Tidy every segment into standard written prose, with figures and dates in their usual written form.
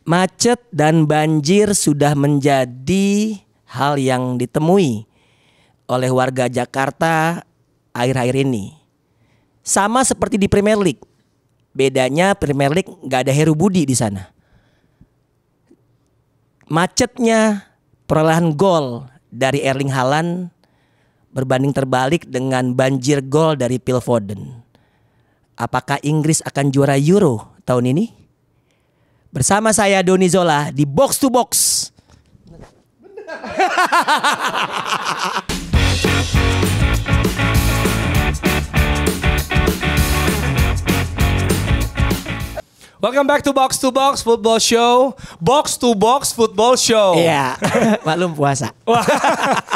Macet dan banjir sudah menjadi hal yang ditemui oleh warga Jakarta akhir-akhir ini. Sama seperti di Premier League. Bedanya Premier League nggak ada Heru Budi di sana. Macetnya perolehan gol dari Erling Haaland berbanding terbalik dengan banjir gol dari Phil Foden. Apakah Inggris akan juara Euro tahun ini? Bersama saya Doni Zola di Box to Box. Welcome back to Box Football Show. Box to Box Football Show. Iya, maklum puasa. Wah,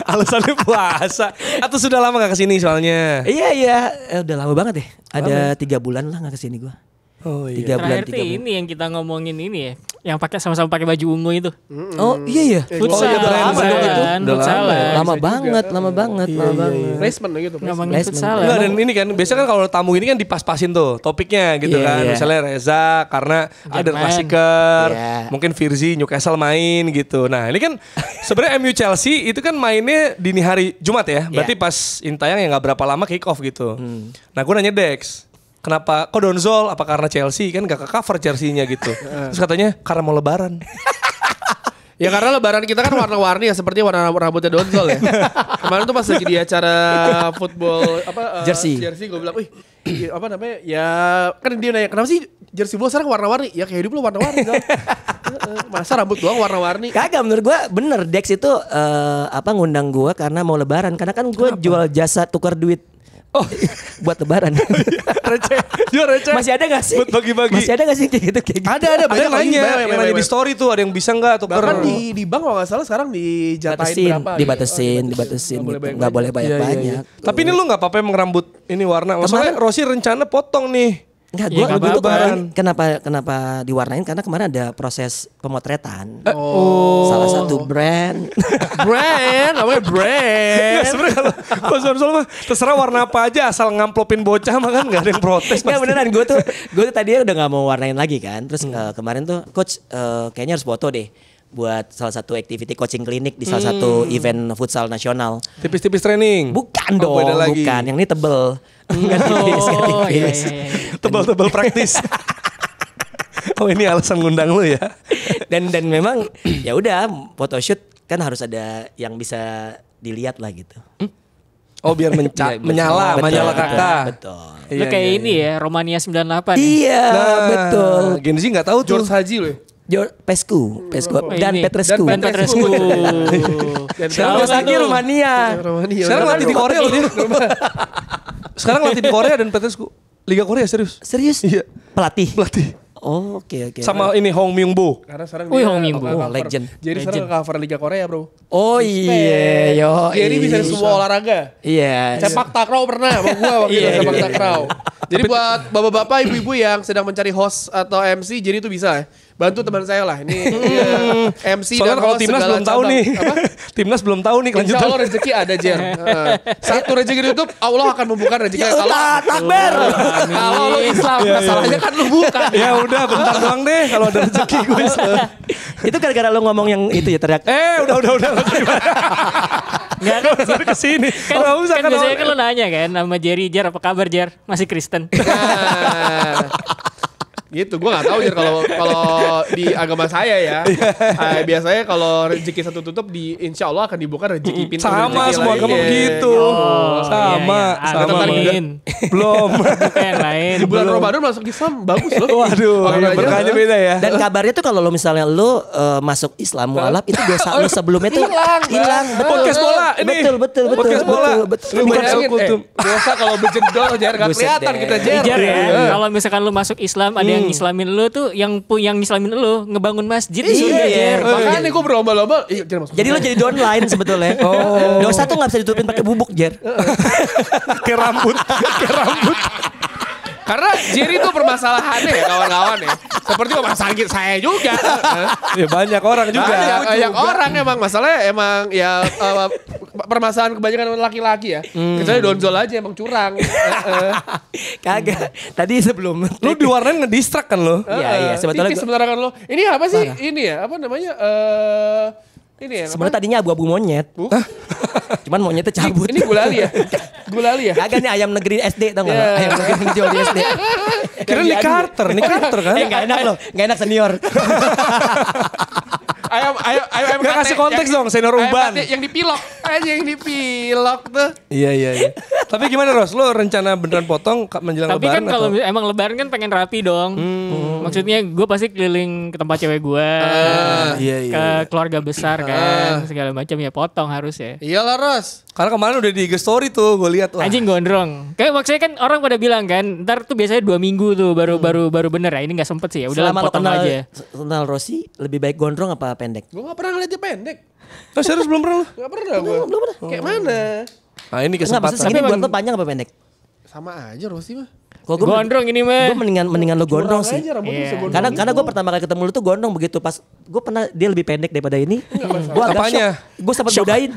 alasannya puasa. Atau sudah lama gak kesini soalnya? Iya, udah lama banget deh. Ada 3 bulan lah gak kesini gue. Oh iya. 3 bulan, Terakhir tuh ini yang kita ngomongin ini ya, yang pakai sama-sama pakai baju ungu itu. Oh iya. Futsal, udah lama dong itu. Futsal. Lama banget. Placement gitu. Ngomongin futsal. Enggak, dan ini kan biasanya kan kalau tamu ini kan dipas-pasin tuh topiknya gitu kan. Iya. Misalnya Reza karena ada Jerman. klasiker, Iya. mungkin Firzi Newcastle main gitu. Nah, ini kan sebenarnya MU Chelsea itu kan mainnya dini hari Jumat ya. Berarti pas intayang ya enggak berapa lama kick off gitu. Nah, gue nanya Dex, kenapa kok Donzol? Apa karena Chelsea kan gak ke cover jersey-nya gitu. Terus katanya karena mau lebaran. Ya karena lebaran kita kan warna-warni ya, seperti warna rambutnya Donzol ya. Kemarin tuh pas lagi di acara football Jersey. gue bilang, wih apa namanya ya, kan dia nanya kenapa sih jersey bola sekarang warna-warni? Ya kayak hidup lu warna-warni Zol. Masa rambut doang warna-warni? Kagak, menurut gue bener. Dex itu ngundang gue karena mau lebaran. Karena kan gue jual jasa tukar duit. Oh, buat lebaran. Receh. Masih ada gak sih? Buat bagi-bagi. Masih ada gak sih kayak gitu? Ada Ada banyak yang nanya, banyak, yang nanya di story tuh ada yang bisa nggak tuker. Bahkan di bank kalau nggak salah sekarang dijatahin berapa? Dibatasin Nggak gitu. Nggak boleh banyak-banyak. Tapi ini lu nggak apa-apa emang rambut ini warna. Maksudnya Rossi rencana potong nih. Enggak, Ya, gue nggak tuh apa-apa. kemarin kenapa diwarnain, karena kemarin ada proses pemotretan. Oh. Salah satu brand. Namanya brand. Sebenarnya kalau soal mah terserah warna apa aja asal ngamplopin bocah mah kan nggak ada yang protes. Nggak, beneran gue tuh tadinya udah nggak mau warnain lagi kan. Terus kemarin tuh coach kayaknya harus foto deh buat salah satu activity coaching klinik di salah satu event futsal nasional. Tipis-tipis training. Bukan Oh, dong, beda lagi. bukan. Yang ini tebel. Nggak tipis, nggak Oh iya. tipis. Tebal-tebal praktis. Oh ini alasan ngundang lu ya. Dan memang ya udah, photoshoot kan harus ada yang bisa dilihat lah gitu. Oh biar menyala kakak. Betul. Lu kayak ini ya, Romania 98 ya. Iya, betul. Gen Z nggak tahu tuh. George Haji loh. Pescu dan Ini. Petrescu. Dan Petrescu. Sekarang lagi Rumania. Sekarang latih di Korea loh dia. Sekarang latih di Korea dan Petrescu. Liga Korea serius. Serius? Iya. Pelatih. Oh, oke. Sama ini Hong Myung-bo. Karena sekarang Wih, dia Hong Min-bo. cover. Legend. Jadi sekarang cover Liga Korea bro. Oh iya, yo. Jadi bisa di semua olahraga. Iya. Sepak takraw pernah sama gue waktu itu sepak takraw. Jadi buat bapak-bapak, ibu-ibu yang sedang mencari host atau MC, jadi itu bisa ya. Bantu teman saya lah. Ini MC Soalnya dan kalau host timnas segala belum tahu cabang. nih. Apa? Timnas belum tahu nih Insya kelanjutan. Allah rezeki ada Jer. Satu rezeki ditutup, Allah akan membuka rezeki. Ya Kalau udah, takbir. kalau lu Islam, masalahnya kan lu bukan. Ya udah bentar doang deh kalau ada rezeki gue. Itu gara-gara lo ngomong yang itu ya, teriak. Udah. Enggak Sampai ke sini. kan, Enggak usah kan biasanya kan lu nanya kan sama Jerry, Jer apa kabar Jer? Masih Kristen. Nah, gitu, gue nggak tahu Jer kalau di agama saya ya. Biasanya kalau rezeki satu tutup, insya Allah akan dibuka rezeki pintu. Sama rezeki semua lain. agama Iya. begitu. Sama. Amin. Belum. Bukan yang lain. Di bulan Ramadan masuk Islam bagus loh. Waduh, Olahraga. berkahnya beda ya. Dan kabarnya tuh kalau lo misalnya lo masuk Islam mualaf, itu dosa lo sebelumnya tuh hilang. Betul. Podcast bola ini. Betul. Podcast bola. Betul. Lu Bukan bayangin, kultum. dosa kalau berjedol Jer, gak Buset kelihatan deh. kita Jer. Jer ya, kalau misalkan lu masuk Islam, ada yang islamin lu tuh, yang islamin lu ngebangun masjid di surga Jer. Makanya gue berlomba-lomba. Jer masuk. Jadi lo jadi downline sebetulnya. Dosa tuh nggak bisa ditutupin pakai bubuk, Jer. Kayak rambut. Karena Jerry itu permasalahannya ya kawan-kawan ya. Seperti rumah sakit saya juga. Ya banyak orang juga. Banyak orang emang masalahnya emang ya permasalahan kebanyakan laki-laki ya. Kecuali Donzol aja emang curang. Kagak. Tadi sebelum Lu diwarnain ngedistract kan lo? Iya, sebetulnya Tipis sebenarnya kan lo. Ini apa sih? Ini ya, apa namanya? Ini ya. sebenarnya tadinya abu-abu monyet. Cuman monyetnya cabut. Ini gulali ya? Gulali ya? Kagak nih ayam negeri SD tau gak? Ayam negeri yang dijual di SD. Kira Nick Carter kan? Gak enak loh, gak enak senior. Ayam Nggak kasih konteks dong, senior ayam Uban. kate yang dipilok. Aja yang dipilok tuh. Iya. Tapi gimana Ros? Lo rencana beneran potong menjelang Tapi lebaran kan kalau atau? emang lebaran kan pengen rapi dong. Maksudnya gue pasti keliling ke tempat cewek gue, Iya. ke keluarga besar kan, segala macam ya potong harus ya. Iyalah Ros. Karena kemarin udah di IG story tuh gue lihat. Anjing gondrong. Kayak maksudnya kan orang pada bilang kan, ntar tuh biasanya 2 minggu tuh baru bener ya. Ini nggak sempet sih ya. Udah Selama lo potong kenal, aja. kenal Rossi, lebih baik gondrong apa pendek? Gue gak pernah ngeliat dia pendek. Oh, serius belum pernah lo? Gak pernah gue. Belum pernah. Kayak mana? Nah ini Enggak, maksudnya kesempatan. segini buat lo panjang apa pendek? Sama aja Rossi mah. Kalau gue Gondrong ini mah. mendingan lo gondrong Curang sih. aja, rambutnya Iya. bisa gondrong Karena gitu. gue pertama kali ketemu lu tuh gondrong begitu pas gue pernah dia lebih pendek daripada ini. Gue agak Apanya? shock. Gue sempat godain.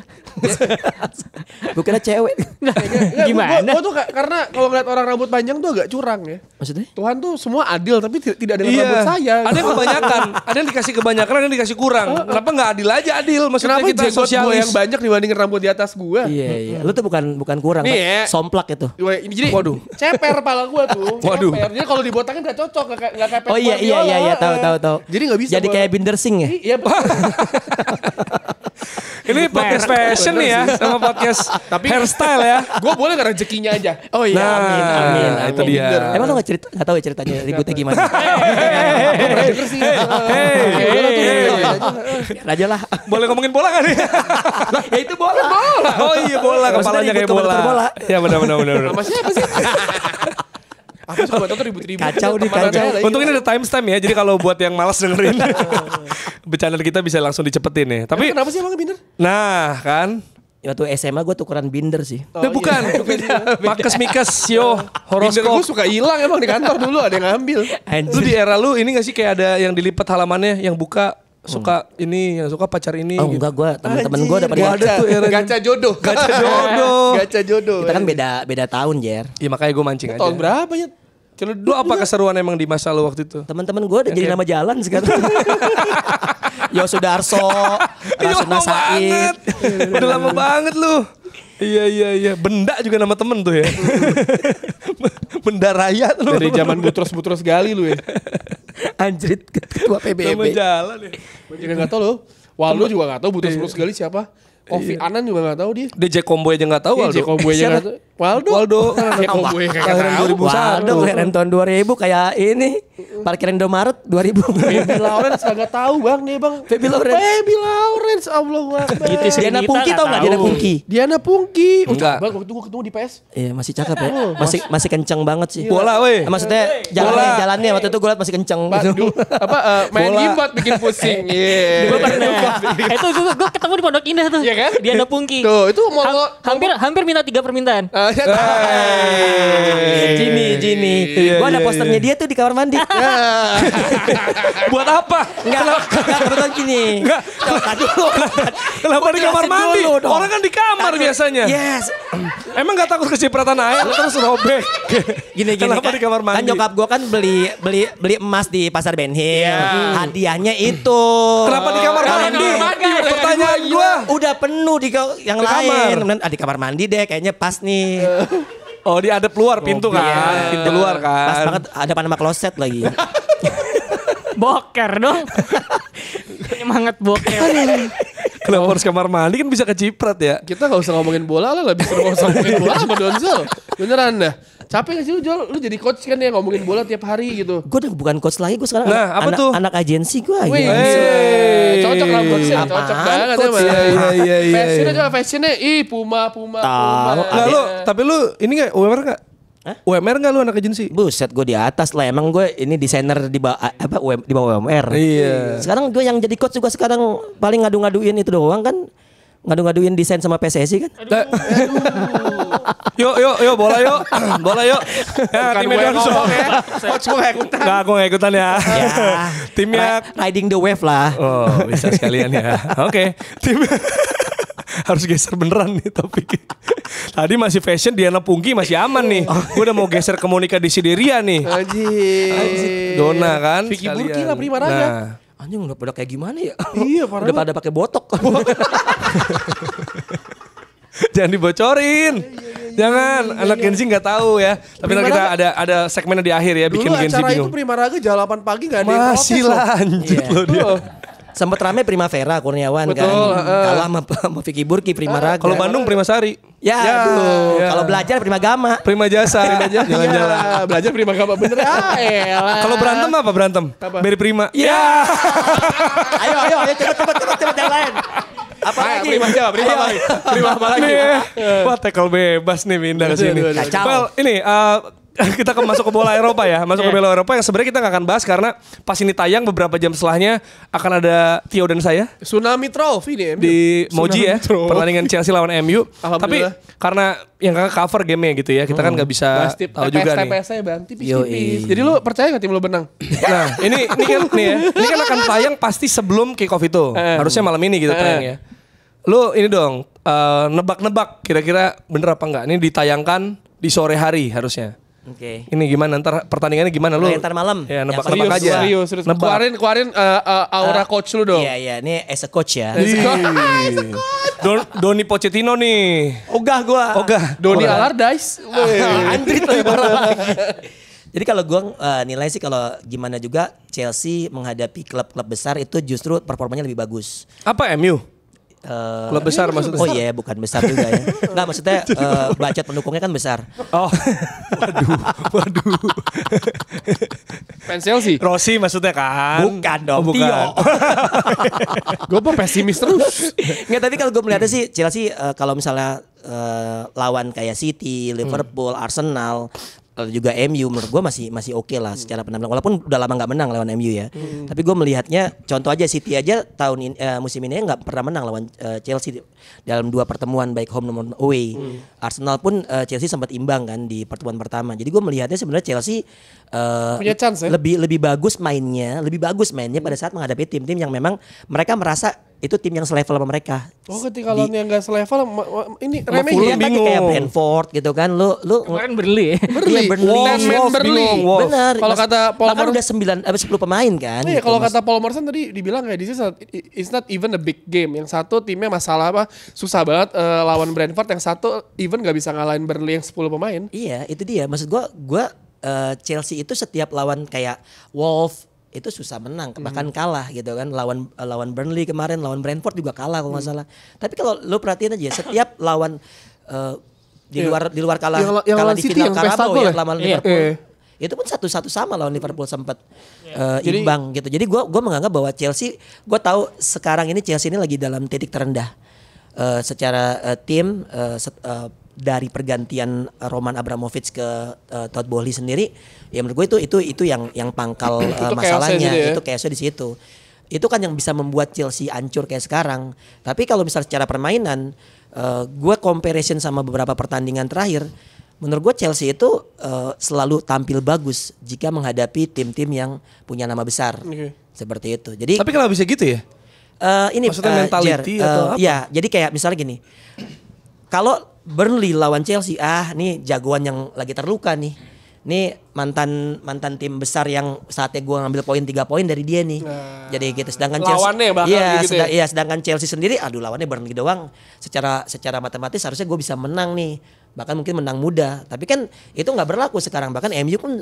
Gue kira cewek. Enggak, Gimana? Gue tuh karena kalau ngeliat orang rambut panjang tuh agak curang ya. Maksudnya? Tuhan tuh semua adil tapi tidak ada yang Iya. rambut saya. Ada yang kebanyakan, ada yang dikasih kebanyakan, ada yang dikasih kurang. Kenapa nggak adil aja adil? Maksudnya Kenapa kita jenggot gue sosialis. yang banyak dibandingin rambut di atas gue? Iya. Lu tuh bukan kurang, Nih Pak. ya. Somplak itu. Ini jadi ceper pala gue tuh. Waduh. Ceper. Jadi kalau dibotakin gak cocok, gak kayak Pep Oh iya Guardiola. tahu. Jadi gak bisa. Jadi kayak Binder Singh ya? Iya betul. Ini podcast fashion nih ya, sama podcast hairstyle ya. Gue boleh gak rezekinya aja? Oh iya, Nah, amin. itu dia. Emang lu gak tahu ya ceritanya ributnya gimana? Gue pernah denger sih. Raja lah. Boleh ngomongin bola kan nih? Ya itu bola. Oh iya bola, Maksudnya kepalanya kayak ribut bola. kompetitor bola. Ya benar. Sama siapa sih? Aku suka banget tuh ribut-ribut. Kacau nih, Teman kacau. saya lagi. Untung ini ada timestamp ya, jadi kalau buat yang malas dengerin, bercanda kita bisa langsung dicepetin nih. Tapi, Kenapa sih emang Binder? nah kan, Waktu SMA gue tukeran Binder sih. bukan, Makes Mikes, yo, Binder gue horoskop. suka hilang emang di kantor dulu ada yang ngambil. Lu di era lu ini gak sih kayak ada yang dilipat halamannya, yang buka suka ini, yang suka pacar ini. Oh gitu. enggak, gue temen-temen gue udah pada Gua ada tuh era Gacha jodoh. Gacha jodoh. Gacha jodoh. kita kan beda tahun, Jer. Iya makanya gue mancing aja. Tahun berapa ya? Lu apa keseruan emang di masa lu waktu itu? Teman-teman gue udah jadi nama jalan sekarang. Yosudarso, Rasuna Said. Udah lama banget lu. Iya. Benda juga nama temen tuh ya. Benda Raya lu. Dari zaman butros-butros gali lu ya. Anjrit ketua Nama PBB. jalan ya. Gue juga gak tau loh. Waldo juga gak tau butros-butros gali siapa. Ovi Anan juga gak tahu dia. DJ Comboy aja gak tahu Waldo. Jeko Boy aja gak tahu. Waldo. Jeko Boy kagak Kelahiran tahu. 2001. Waduh, keren tahun 2000 kayak ini. Parkiran Indomaret 2000. Baby Lawrence kagak tahu bang nih bang. Baby Lawrence. Baby Lawrence Allah Akbar. Gitu sih. Diana Kita Pungki nggak tau gak tahu. Diana Pungki? Diana Pungki. Enggak. Bang waktu itu gue ketemu di PS. Iya masih cakep ya. Masih kenceng banget sih. Bola weh. Maksudnya jalannya waktu itu gue liat masih kenceng gitu. Main Bola. gimbot bikin pusing. Iya. Gue pernah. Itu gue ketemu di Pondok Indah tuh. Iya kan? Diana Pungki. Tuh itu mau Hampir minta 3 permintaan. Jini. Iya, Gue ada iya, posternya dia tuh di kamar mandi. Buat apa? Enggak, kebetulan gini. Enggak. Kenapa di kamar jelasin mandi? dulu dong. Orang kan di kamar biasanya. Yes. Emang gak takut kecipratan air terus robek? Gini. Kenapa di kamar mandi? Kan nyokap gue kan beli emas di pasar Ben Hill. Hadiahnya itu. Kenapa di kamar mandi? Pertanyaan gua. Udah penuh di yang Di lain. kamar. Kemudian di kamar mandi deh kayaknya pas nih. Oh diadep luar pintu kan? Pintu luar Pas kan? banget ada nama kloset lagi. Boker dong. Semangat boker. Kenapa harus kamar mandi kan bisa keciprat ya? Kita gak usah ngomongin bola lah. Gak bisa ngomongin bola sama Donzel. Beneran dah. Capek gak sih lu Jol? Lu jadi coach kan ya ngomongin bola tiap hari gitu. Gue udah bukan coach lagi, gue sekarang Nah, apa tuh? anak agensi gue. Wih, cocok lah coachnya. Cocok Apaan banget coach ya. Iya. Fashionnya coba fashionnya. Ih Puma. Tahu. Nah lu, tapi lu ini gak UMR gak? Hah? UMR gak lu anak agensi? Buset, gue di atas lah. Emang gue ini desainer di bawah di bawah UMR. Iya. Sekarang gue yang jadi coach juga sekarang paling ngadu-ngaduin itu doang kan. Ngadu-ngaduin desain sama PSSI kan. Yuk, bola yuk. Bola yuk. Ya, Bukan timnya gue yang Donzo. ngomong ya. Coach gue gak ikutan. Enggak, gue gak ikutan ya. Ya. Timnya Riding the wave lah. Oh, bisa sekalian ya. Oke. Tim Harus geser beneran nih topik. Tadi masih fashion, Diana Pungki masih aman nih. Gue udah mau geser ke Monica Desideria nih. Anjir. Dona kan. Vicky sekalian. Burki lah Prima Raga. Nah, Anjing udah pada kayak gimana ya? Iya, parah Udah pada pakai botok. jangan dibocorin. Jangan, anak Gen Z nggak tahu ya. Tapi nanti kita ada segmennya di akhir ya, bikin Dulu Gen Z acara itu bingung. Prima Raga jam 8 pagi gak ada yang Masih protes loh. lanjut Iya. loh dia. Sempet rame Primavera Kurniawan Betul, kan. Kalah sama Vicky Burki Prima Raga. Kalau Bandung Prima Sari, Ya, aduh. Ya. Kalau belajar Prima Gama. Prima Jasa, jalan-jalan. Iya, belajar Prima Gama bener. Elah. Kalau berantem apa berantem? Apa? Beri Prima. Ya. ayo cepet yang lain. Apa lagi? Prima siapa? Prima apa lagi? Prima apa lagi? Wah, tackle bebas nih pindah ke sini. aduh. Kacau. Well, ini kita masuk ke bola Eropa ya. Masuk ke bola Eropa yang sebenarnya kita nggak akan bahas karena pas ini tayang beberapa jam setelahnya akan ada Tio dan saya Tsunami Trophy nih. di Moji ya, Tsunami Trophy. pertandingan Chelsea lawan MU. Tapi Alhamdulillah. karena yang kakak cover game gitu ya, kita kan nggak bisa Bahas tip tahu juga nih. TPS saya bang, tipis-tipis. Yoi. Jadi lu percaya gak tim lu benang? Nah, ini kan nih ya, ini kan akan tayang pasti sebelum kick off itu. Harusnya malam ini gitu tayang ya. Lu ini dong nebak-nebak kira-kira bener apa enggak? Ini ditayangkan di sore hari harusnya. Oke. Ini gimana ntar pertandingannya gimana lu? Ntar malam. Ya, Yang nebak-nebak serius aja. Serius. Nebak. Keluarin aura coach lu dong. Iya, ini as a coach ya. Doni Pochettino nih. Ogah gua. Ogah. Doni Allardyce. Andrit lebih parah lagi. Jadi kalau gue nilai sih kalau gimana juga Chelsea menghadapi klub-klub besar itu justru performanya lebih bagus. Apa MU? Klub besar maksudnya. Oh iya, bukan besar juga ya. Enggak, maksudnya bacot pendukungnya kan besar. Oh. Waduh. Fans Chelsea. Rossi maksudnya kan? Bukan dong, Oh, bukan. Tio. Gue pesimis terus. Nggak, tapi kalau gue melihatnya sih Chelsea kalau misalnya lawan kayak City, Liverpool, Arsenal, juga MU menurut gue masih oke lah secara penampilan, walaupun udah lama nggak menang lawan MU ya. Tapi gue melihatnya contoh aja City aja musim ini nggak pernah menang lawan Chelsea dalam 2 pertemuan baik home maupun away. Arsenal pun Chelsea sempat imbang kan di pertemuan pertama. Jadi gue melihatnya sebenarnya Chelsea Punya chance ya? lebih bagus mainnya pada saat menghadapi tim-tim yang memang mereka merasa itu tim yang selevel sama mereka. Oh, ketika lawan yang gak selevel ini Sama remeh Fulham ya? kan kayak Brentford gitu kan. Lu Kemarin Burnley ya. Iya, Burnley. Wolves, Wolves, Burnley. bingung, Wolves. Benar. Kalau kata Paul bahkan Mer- udah 10 pemain kan. Iya, gitu, kalau Mas. kata Paul Merson tadi dibilang kayak it's not even a big game. Yang satu timnya masalah apa? Susah banget lawan Brentford. Yang satu even gak bisa ngalahin Burnley yang 10 pemain. Iya, itu dia. Maksud gua Chelsea itu setiap lawan kayak Wolves itu susah menang, bahkan kalah gitu kan. Lawan Burnley kemarin, lawan Brentford juga kalah kalau nggak salah. Tapi kalau lo perhatiin aja setiap lawan di luar kalah Yang kalah lawan di City final yang pesta Carabao gol ya ya? lawan Iya. Liverpool. Iya. Itu pun 1-1 sama lawan Liverpool sempat Jadi- imbang gitu. Jadi gua menganggap bahwa Chelsea, gua tahu sekarang ini Chelsea ini lagi dalam titik terendah secara tim dari pergantian Roman Abramovich ke Todd Boehly sendiri, ya menurut gue itu yang pangkal masalahnya, gitu ya? itu chaosnya di situ. Itu kan yang bisa membuat Chelsea hancur kayak sekarang. Tapi kalau misalnya secara permainan, gue comparison sama beberapa pertandingan terakhir, menurut gue Chelsea itu selalu tampil bagus jika menghadapi tim-tim yang punya nama besar. Oke. Seperti itu. Jadi Tapi kenapa bisa gitu ya? ini Maksudnya mentality atau apa? Ya, jadi kayak misalnya gini. Kalau Burnley lawan Chelsea, nih jagoan yang lagi terluka nih. Nih mantan tim besar yang saatnya gue ngambil 3 poin dari dia nih. Jadi gitu. Sedangkan Lawannya bahkan gitu ya? Iya, sedangkan Chelsea sendiri, lawannya Burnley doang. Secara matematis harusnya gue bisa menang nih. Bahkan mungkin menang mudah. Tapi kan itu nggak berlaku sekarang. Bahkan MU pun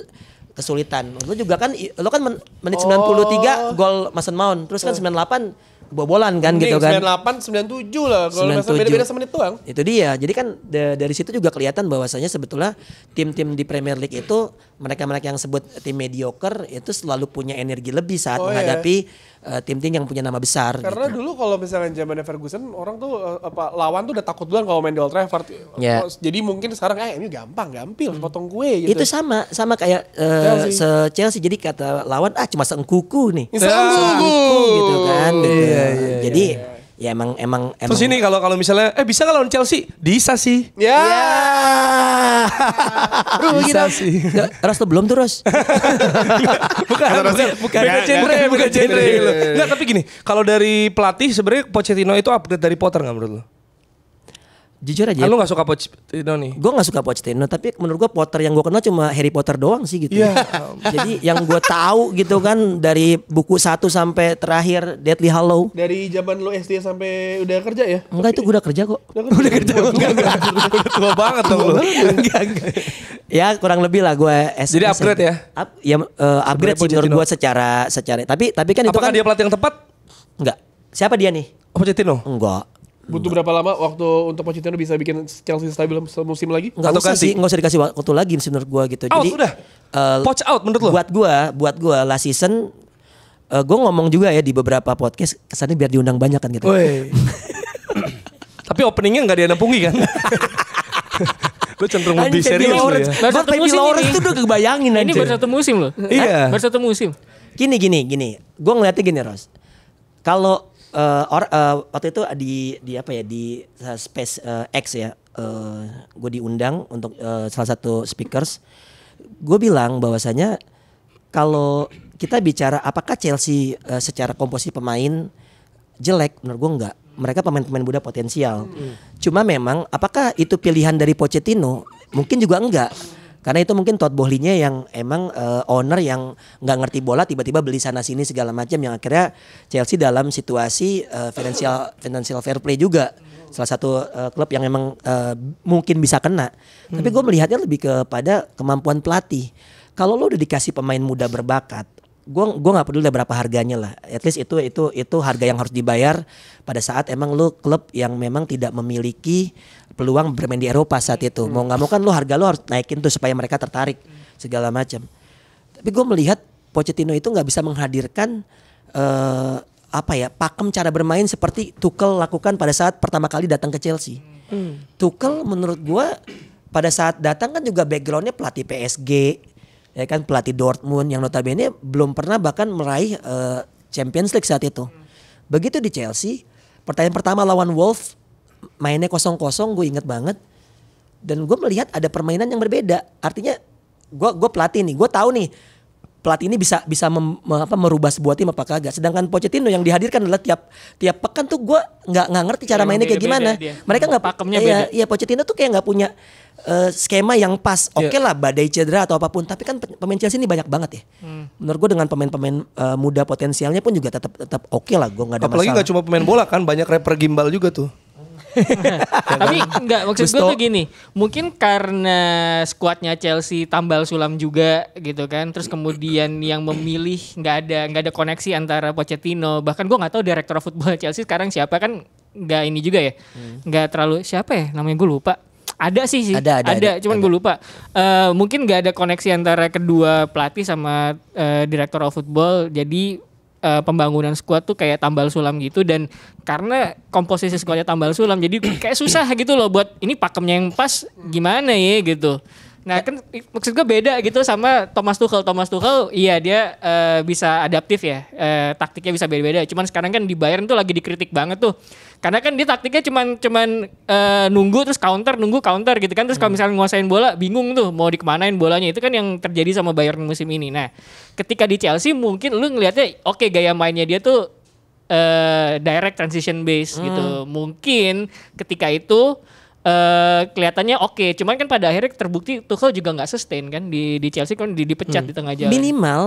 kesulitan. Lo juga kan, menit 93 gol Mason Mount. Terus kan 98 bobolan kan gitu kan. 98, 97 lah. Kalau misalnya 97. beda-beda semenit doang. Itu dia. Jadi kan dari situ juga kelihatan bahwasanya sebetulnya tim-tim di Premier League itu mereka-mereka yang sebut tim mediocre itu selalu punya energi lebih saat menghadapi tim-tim yang punya nama besar. Karena gitu. dulu kalau misalnya zamannya Ferguson, orang tuh lawan tuh udah takut duluan kalau main di Old Trafford. Ya. Jadi mungkin sekarang ini gampil, potong gue gitu. Itu sama kayak Chelsea. Jadi kata lawan cuma seengkuku nih. Seengkuku gitu kan. Gitu. Jadi ya emang Terus ini kalau misalnya bisa nggak lawan Chelsea? Bisa sih. Ya. Bisa sih. Ros tuh belum tuh Ros. bukan beda genre gitu. Enggak, tapi gini, kalau dari pelatih sebenarnya Pochettino itu upgrade dari Potter nggak menurut lo? Jujur aja. Kan lu gak suka Pochettino nih? Gue gak suka Pochettino, tapi menurut gue Potter yang gue kenal cuma Harry Potter doang sih gitu. Iya. Jadi yang gue tahu gitu kan dari buku 1 sampai terakhir Deathly Hallow. Dari zaman lu SD sampai udah kerja ya? Enggak, itu gue udah kerja kok. Udah kerja. Udah tua banget dong lu. Enggak. Ya kurang lebih lah gue Jadi upgrade ya? Upgrade sih menurut gue secara tapi kan itu Apakah kan dia pelatih yang tepat? enggak. Siapa dia nih? Pochettino? Enggak. Butuh berapa lama waktu untuk Pochettino bisa bikin Chelsea stabil musim lagi? Enggak Atau usah ganti? sih, enggak usah dikasih waktu lagi menurut gua gitu. Out udah? Poch out menurut lo? Buat gua last season gua ngomong juga ya di beberapa podcast kesannya biar diundang banyak kan gitu. Woi. Tapi openingnya gak dia nempungi kan? Lu cenderung lebih serius lu ya. Baru satu Baru musim Lawrence ini. tuh udah kebayangin Ini anjir. baru satu musim loh. Iya. Baru satu musim. Gini. Gua ngeliatnya gini, Ros. Kalau waktu itu di apa ya di Space X ya, gue diundang untuk salah satu speakers. Gue bilang bahwasanya kalau kita bicara apakah Chelsea secara komposisi pemain jelek, menurut gue enggak. Mereka pemain-pemain muda potensial. Cuma memang apakah itu pilihan dari Pochettino? Mungkin juga enggak. Karena itu mungkin Todd Boehly-nya yang emang owner yang nggak ngerti bola, tiba-tiba beli sana sini segala macam, yang akhirnya Chelsea dalam situasi financial fair play juga, salah satu klub yang emang mungkin bisa kena. Tapi gue melihatnya lebih kepada kemampuan pelatih. Kalau lo udah dikasih pemain muda berbakat, gue nggak peduli berapa harganya lah. At least itu harga yang harus dibayar pada saat emang lo klub yang memang tidak memiliki peluang bermain di Eropa saat itu. Mau nggak mau kan harga lo harus naikin tuh supaya mereka tertarik segala macam. Tapi gue melihat Pochettino itu nggak bisa menghadirkan pakem cara bermain seperti Tuchel lakukan pada saat pertama kali datang ke Chelsea. Tuchel menurut gue pada saat datang kan juga backgroundnya pelatih PSG, ya kan, pelatih Dortmund yang notabene belum pernah bahkan meraih Champions League saat itu. Begitu di Chelsea, pertandingan pertama lawan Wolves mainnya 0-0, gue inget banget. Dan gue melihat ada permainan yang berbeda. Artinya gue pelatih nih, gue tahu nih pelatih ini bisa merubah sebuah tim apa kagak. Sedangkan Pochettino yang dihadirkan adalah tiap pekan tuh gue nggak ngerti cara mainnya kayak gimana. Mereka nggak pakemnya beda. Iya, Pochettino tuh kayak nggak punya skema yang pas. Oke lah, badai cedera atau apapun. Tapi kan pemain Chelsea ini banyak banget ya. Menurut gue dengan pemain-pemain muda potensialnya pun juga tetap oke lah. Gue nggak ada Apalagi masalah. gak cuma pemain bola kan, banyak rapper gimbal juga tuh. Tapi enggak, maksud gue tuh gini, mungkin karena skuadnya Chelsea tambal sulam juga gitu kan, terus kemudian yang memilih nggak ada koneksi antara Pochettino, bahkan gue nggak tahu direktur football Chelsea sekarang siapa, kan nggak ini juga ya, nggak terlalu siapa ya namanya, gue lupa. Ada sih, ada, cuman gue lupa. Mungkin nggak ada koneksi antara kedua pelatih sama direktur football, jadi pembangunan skuad tuh kayak tambal sulam gitu, dan karena komposisi skuadnya tambal sulam jadi kayak susah gitu loh buat ini pakemnya yang pas gimana ya gitu. Nah kan maksud gue beda gitu sama Thomas Tuchel iya dia bisa adaptif ya, taktiknya bisa beda-beda, cuman sekarang kan di Bayern tuh lagi dikritik banget tuh karena kan dia taktiknya cuman nunggu terus counter gitu kan, terus kalau misalnya nguasain bola bingung tuh mau dikemanain bolanya, itu kan yang terjadi sama Bayern musim ini. Nah ketika di Chelsea mungkin lu ngelihatnya oke, gaya mainnya dia tuh direct transition base gitu, mungkin ketika itu kelihatannya oke, cuman kan pada akhirnya terbukti Tuchel juga nggak sustain kan di Chelsea, kan dipecat di tengah jalan.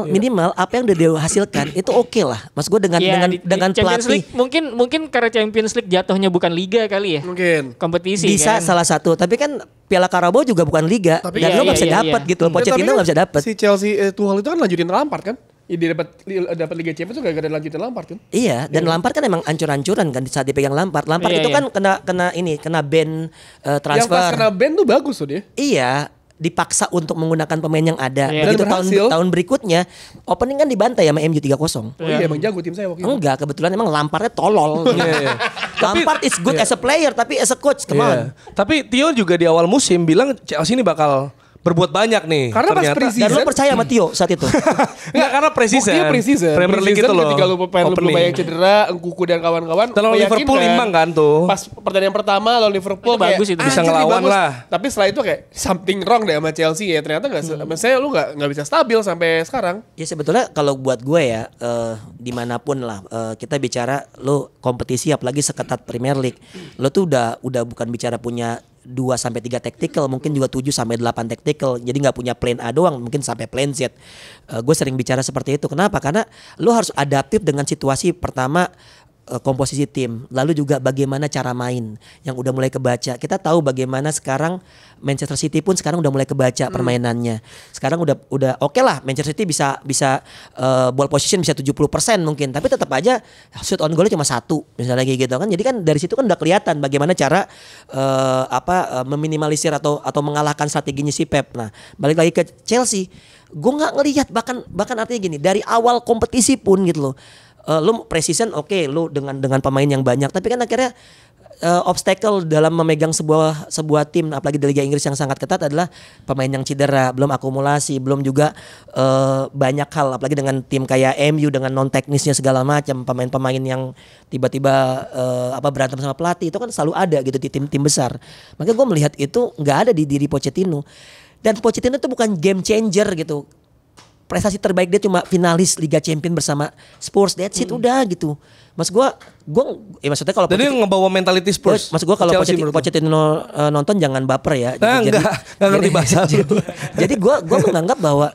Minimal apa yang udah dihasilkan itu oke lah. Mas gue dengan Champions pelatih League, mungkin karena Champions League jatuhnya bukan liga kali ya. Mungkin Kompetisi bisa kan. salah satu, tapi kan Piala Carabao juga bukan liga, Tapi dan lo nggak bisa dapat gitu. Pochettino nggak bisa dapat. Si Chelsea Tuchel itu kan lanjutin Lampard kan? Dia dapat Liga Champions itu gara-gara lanjutin Lampard kan? Iya, dan Lampard kan emang ancur-ancuran kan di saat dipegang Lampard. Lampard itu kan kena ban transfer. Yang pas kena ban tuh bagus tuh dia. Iya, dipaksa untuk menggunakan pemain yang ada. Iya. Begitu Dan berhasil. tahun berikutnya opening kan dibantai sama MU 3-0. Oh iya emang jago tim saya waktu itu. Enggak, kebetulan emang Lampardnya tolol. Lampard is good as a player, tapi as a coach, come on. Tapi Tio juga di awal musim bilang Chelsea ini bakal berbuat banyak nih. Karena pas ternyata. preseason. Dan lo percaya sama Tio saat itu? Enggak, karena preseason. Buktinya preseason. Premier League itu loh. Ketika lu opening. banyak cedera, Nkunku dan kawan-kawan. Kalau Liverpool imbang kan tuh. Pas pertandingan pertama lawan Liverpool Itu bagus itu. Bisa anjir, ngelawan bagus. lah. Tapi setelah itu kayak something wrong deh sama Chelsea ya. Ternyata maksudnya lu nggak bisa stabil sampai sekarang. Ya sebetulnya kalau buat gue ya dimanapun lah kita bicara lo kompetisi apalagi seketat Premier League, lo tuh udah bukan bicara punya 2-3 tactical, mungkin juga 7-8 tactical. Jadi nggak punya plan A doang, mungkin sampai plan Z. Gue sering bicara seperti itu. Kenapa? Karena lo harus adaptif dengan situasi. Pertama komposisi tim, lalu juga bagaimana cara main yang udah mulai kebaca. Kita tahu bagaimana sekarang Manchester City pun sekarang udah mulai kebaca permainannya. Sekarang udah oke lah, Manchester City bisa ball position bisa 70% mungkin, tapi tetap aja shoot on goalnya cuma 1 misalnya kayak gitu kan. Jadi kan dari situ kan udah kelihatan bagaimana cara meminimalisir atau mengalahkan strateginya si Pep. Nah, balik lagi ke Chelsea, gue nggak ngelihat bahkan artinya gini, dari awal kompetisi pun gitu loh. Lu precision oke, lu dengan pemain yang banyak, tapi kan akhirnya obstacle dalam memegang sebuah tim apalagi di Liga Inggris yang sangat ketat adalah pemain yang cedera, belum akumulasi, belum juga banyak hal apalagi dengan tim kayak MU dengan non teknisnya segala macam, pemain-pemain yang tiba-tiba berantem sama pelatih itu kan selalu ada gitu di tim-tim besar. Makanya gue melihat itu nggak ada di diri Pochettino, dan Pochettino itu bukan game changer gitu. Prestasi terbaik dia cuma finalis Liga Champions bersama Spurs, that's it udah gitu. Maksudnya maksudnya kalau jadi ngebawa mentality Spurs. Maksud gue kalau Pochettino nonton jangan baper ya. Enggak ngerti bahasa. Jadi gue menganggap bahwa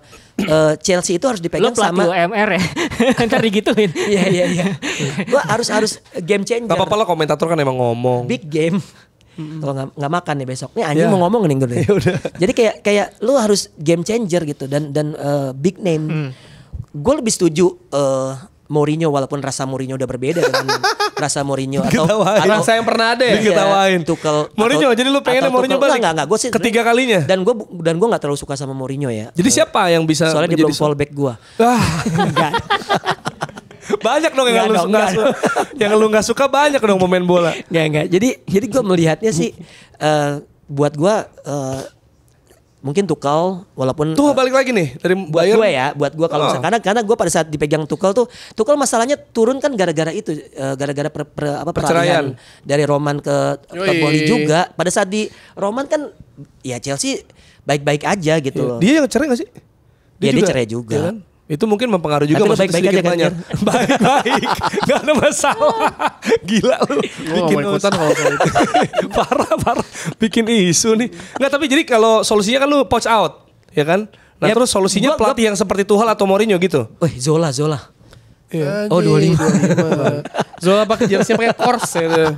Chelsea itu harus dipegang sama UMR ya. Ntar digituin. Iya. Gue harus game changer. Gak apa-apa lah, komentator kan emang ngomong. Big game. Kalau nggak makan nih besok, nih anjing mau ngomong nih gue. Jadi kayak lu harus game changer gitu dan big name. Gue lebih setuju Mourinho, walaupun rasa Mourinho udah berbeda dengan rasa Mourinho atau Rasa yang pernah ada ya. Diketawain. Tuchel. Mourinho, jadi lu pengennya Mourinho balik? Enggak, gue sih ketiga kalinya. Dan gue nggak terlalu suka sama Mourinho ya. Jadi siapa yang bisa? Soalnya dia belum fallback gue. Enggak. Banyak dong yang lu nggak suka banyak dong pemain bola. Enggak. Jadi gue melihatnya sih buat gue mungkin Tuchel walaupun balik lagi nih dari buat gue kalau misalnya karena gue pada saat dipegang Tuchel masalahnya turun kan gara-gara itu gara-gara peralihan dari Roman ke Boli juga. Pada saat di Roman kan ya Chelsea baik-baik aja gitu loh. Dia yang cerai gak sih? Dia cerai juga. Ya kan? Itu mungkin mempengaruhi juga, masuk sedikit banyak. Baik-baik, gak ada masalah. Gila lu. Bikin ikutan kalau itu. Parah. Bikin isu nih. Nggak, tapi jadi kalau solusinya kan lu poach out, ya kan? Nah terus solusinya pelatih yang seperti Tuchel atau Mourinho gitu. Zola. Iya. Oh 25. Zola pakai jersey pakai kors ya.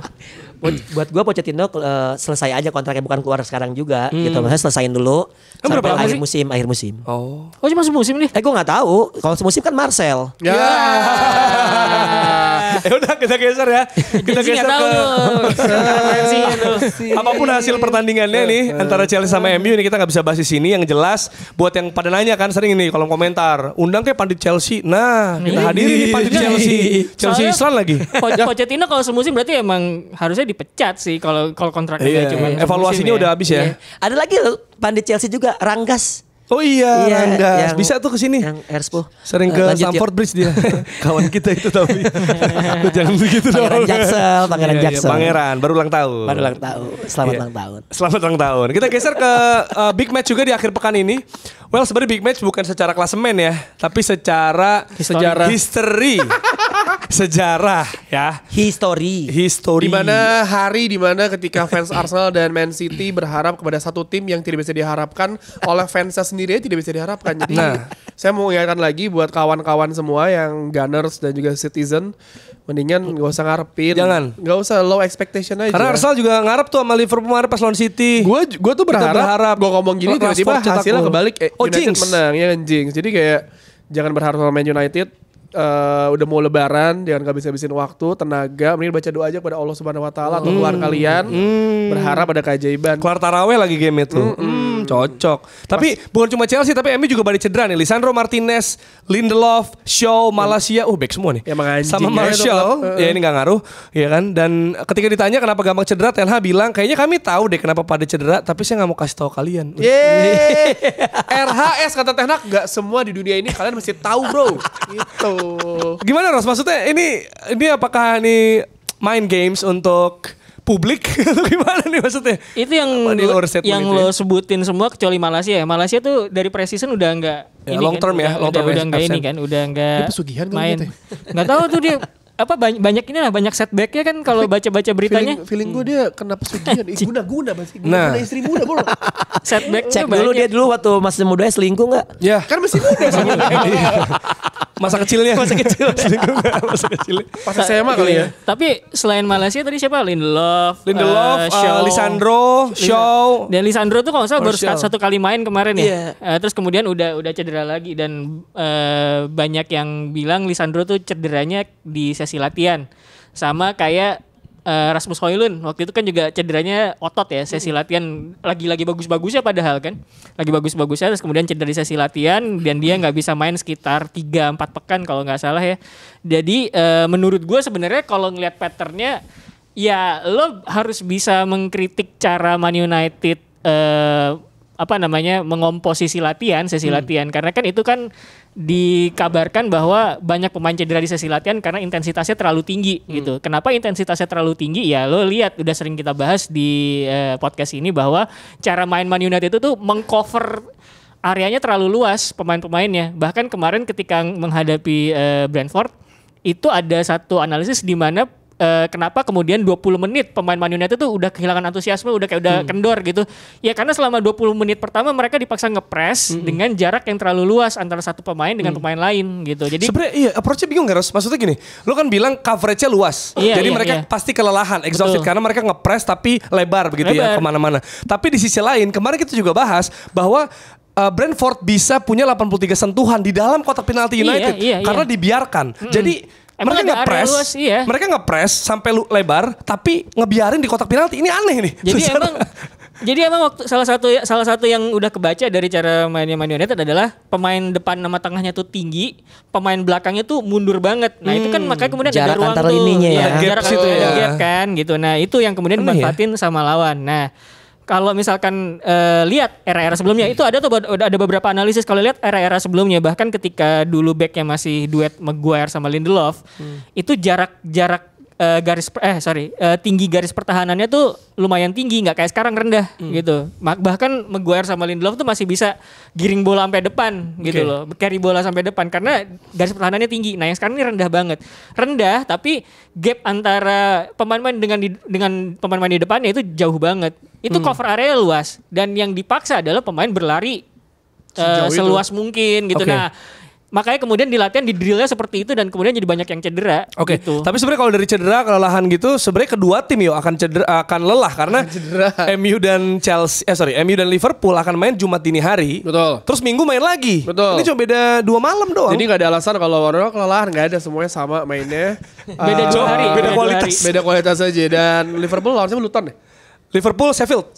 Buat gue Pochettino selesai aja kontraknya, bukan keluar sekarang juga gitu. Maksudnya selesain dulu sampai akhir musim. Oh cuma semusim nih? Gue nggak tahu. Kalau semusim kan Marcel. Ya. Udah kita geser ya. Kita geser ke apapun hasil pertandingannya nih antara Chelsea sama MU ini kita nggak bisa bahas di sini. Yang jelas buat yang pada nanya kan sering ini kolom komentar, undang kayak pandit Chelsea. Nah kita hadiri pandit Chelsea Islam lagi. Pochettino kalau semusim berarti emang harusnya dipecat sih kalau kontraknya cuma evaluasinya udah habis ya. Ada lagi loh pandit Chelsea juga, Ranggas. Oh iya, Ranggas. Bisa tuh kesini. Yang Erspo. Sering ke Stamford Bridge dia. Kawan kita itu tapi. Jangan begitu dong. Pangeran Jaksel. Pangeran, baru ulang tahun. Selamat ulang tahun. Selamat ulang tahun. Kita geser ke big match juga di akhir pekan ini. Well, sebenarnya big match bukan secara klasemen ya, tapi secara history. Sejarah ya. History. Di mana ketika fans Arsenal dan Man City berharap kepada satu tim yang tidak bisa diharapkan oleh fansnya sendiri tidak bisa diharapkan. Jadi saya mau ingatkan lagi buat kawan-kawan semua yang Gunners dan juga Citizen, mendingan gak usah ngarepin. Gak usah low expectation aja. Karena Arsenal juga ngarep tuh sama Liverpool kemarin pas lawan City. Gue tuh berharap gue ngomong gini tiba-tiba hasilnya kebalik. United jinx. menang ya kan, jinx. Jadi kayak jangan berharap sama Man United. Udah mau lebaran, jangan habis-habisin waktu, tenaga, mending baca doa aja kepada Allah Subhanahu wa taala untuk keluar kalian. Berharap ada keajaiban. Keluar taraweh lagi game itu. Cocok. Tapi bukan cuma Chelsea, tapi MU juga banyak cedera nih. Lisandro Martinez, Lindelof, Shaw, Malaysia, back semua nih. Sama Martial, ya ini gak ngaruh, ya kan. Dan ketika ditanya kenapa gampang cedera, Ten Hag bilang kayaknya kami tahu deh kenapa pada cedera, tapi saya nggak mau kasih tahu kalian. RHS kata Ten Hag, nggak semua di dunia ini kalian mesti tahu bro. Gitu. Gimana Ros? Maksudnya ini apakah ini main games untuk publik atau gimana nih maksudnya? Itu yang lo sebutin semua kecuali Malaysia ya. Malaysia tuh dari preseason udah nggak long term kan? Udah nggak ini kan, udah nggak main. Nggak tahu tuh dia banyak setbacknya kan kalau baca beritanya. Feeling gue dia kena pesugihan. Guna guna istri muda bro. Setback cek dulu dia dulu waktu masih muda selingkuh nggak? Ya kan masih muda. Masa kecilnya. Pas SMA kali ya. Tapi selain Malaysia tadi siapa? Lindelof, Shaw, Shaw. Dan Lisandro tuh kalau nggak salah baru satu kali main kemarin ya. Terus kemudian udah cedera lagi dan banyak yang bilang Lisandro tuh cederanya di sesi latihan. Sama kayak Rasmus Højlund waktu itu kan juga cederanya otot ya, sesi latihan lagi bagus-bagusnya padahal kan. Lagi bagus-bagusnya terus kemudian cedera di sesi latihan dan dia nggak bisa main sekitar 3-4 pekan kalau nggak salah ya. Jadi menurut gue sebenarnya kalau ngelihat patternnya ya lo harus bisa mengkritik cara Man United mengomposisi sesi latihan karena kan itu kan dikabarkan bahwa banyak pemain cedera di sesi latihan karena intensitasnya terlalu tinggi gitu. Kenapa intensitasnya terlalu tinggi? Ya lo lihat udah sering kita bahas di podcast ini bahwa cara main Man United itu tuh mengcover areanya terlalu luas pemain-pemainnya. Bahkan kemarin ketika menghadapi Brentford itu ada satu analisis di mana kenapa kemudian 20 menit pemain Man United tuh udah kehilangan antusiasme, udah kendor gitu. Ya karena selama 20 menit pertama mereka dipaksa ngepres dengan jarak yang terlalu luas antara satu pemain dengan pemain lain gitu. Jadi sebenarnya approach-nya bingung gak Ros? Maksudnya gini, lo kan bilang coverage-nya luas. Jadi mereka pasti kelelahan, exhausted karena mereka ngepres tapi lebar begitu ya kemana-mana. Tapi di sisi lain kemarin kita juga bahas bahwa Brentford bisa punya 83 sentuhan di dalam kotak penalti United karena dibiarkan. Jadi mereka ngepres sampai lebar tapi ngebiarin di kotak penalti. Ini aneh nih. Jadi emang waktu salah satu yang udah kebaca dari cara mainnya Man United adalah pemain depan sama tengahnya tuh tinggi, pemain belakangnya tuh mundur banget. Nah, itu kan makanya kemudian jarak ada ruang antar tuh. lininya ya. Jarak gap kan gitu. Nah, itu yang kemudian dimanfaatin sama lawan. Nah, kalau misalkan lihat era-era sebelumnya itu ada beberapa analisis kalau lihat era-era sebelumnya bahkan ketika dulu backnya masih duet Maguire sama Lindelof itu tinggi garis pertahanannya tuh lumayan tinggi, nggak kayak sekarang rendah gitu. Bahkan Maguire sama Lindelof tuh masih bisa giring bola sampai depan gitu loh, carry bola sampai depan karena garis pertahanannya tinggi. Nah yang sekarang ini rendah tapi gap antara pemain-pemain dengan pemain-pemain di depannya itu jauh banget. Itu cover area luas dan yang dipaksa adalah pemain berlari seluas mungkin gitu. Nah makanya kemudian di latihan di drillnya seperti itu dan kemudian jadi banyak yang cedera. Gitu. Tapi sebenarnya kalau dari cedera kelelahan gitu, sebenarnya kedua tim akan lelah karena MU dan MU dan Liverpool akan main Jumat dini hari. Betul. Terus Minggu main lagi. Betul. Ini cuma beda 2 malam doang. Jadi nggak ada alasan kalau orang kelelahan, nggak ada, semuanya sama mainnya. Beda 2 hari. Beda kualitas aja. Dan Liverpool lawannya Luton ya. Liverpool Sheffield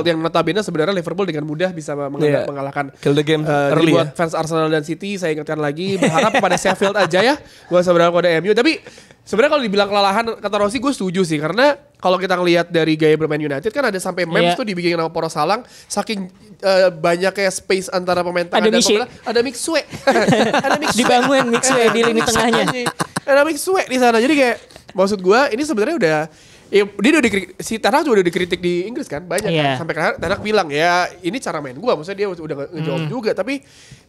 yang notabene sebenarnya Liverpool dengan mudah bisa mengalahkan kill the game early. Buat fans Arsenal dan City saya ingatkan lagi berharap pada Sheffield aja ya. Gak usah berharap pada MU. Tapi sebenarnya kalau dibilang kelelahan kata Rossi gue setuju sih karena kalau kita ngelihat dari gaya bermain United kan ada sampai memes tuh dibikin sama Poros Salang saking banyaknya space antara pemain tengah dan pemain ada Mixue. Ada Mixue. Dibangun Mixue di lini tengahnya. Ada Mixue di sana. Jadi kayak maksud gue ini sebenarnya udah dia udah si Ten Hag juga udah dikritik di Inggris kan banyak kan sampai Ten Hag bilang ya ini cara main gua, maksudnya dia udah ngejawab juga tapi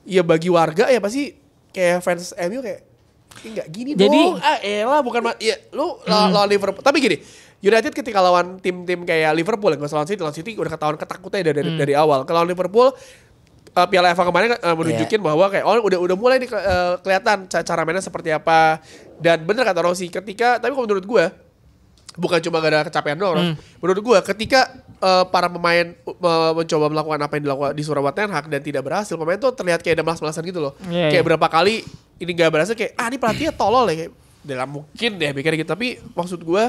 ya bagi warga ya pasti kayak fans MU kayak nggak gini dong. Bukan lawan Liverpool. Tapi gini, United ketika lawan tim-tim kayak Liverpool yang lawan City udah ketahuan ketakutnya dari awal. Kalau Liverpool Piala FA kemarin menunjukin bahwa kayak udah mulai nih kelihatan cara mainnya seperti apa. Dan bener kata Rossi tapi kalau menurut gua bukan cuma gara kecapean doang. Menurut gue ketika para pemain mencoba melakukan apa yang dilakukan di Surabaya Ten Hag dan tidak berhasil, pemain tuh terlihat kayak ada malas-malasan gitu loh. Kayak berapa kali ini gak berhasil kayak ini pelatihnya tolol ya. Dalam mungkin deh mikirnya gitu. Tapi maksud gue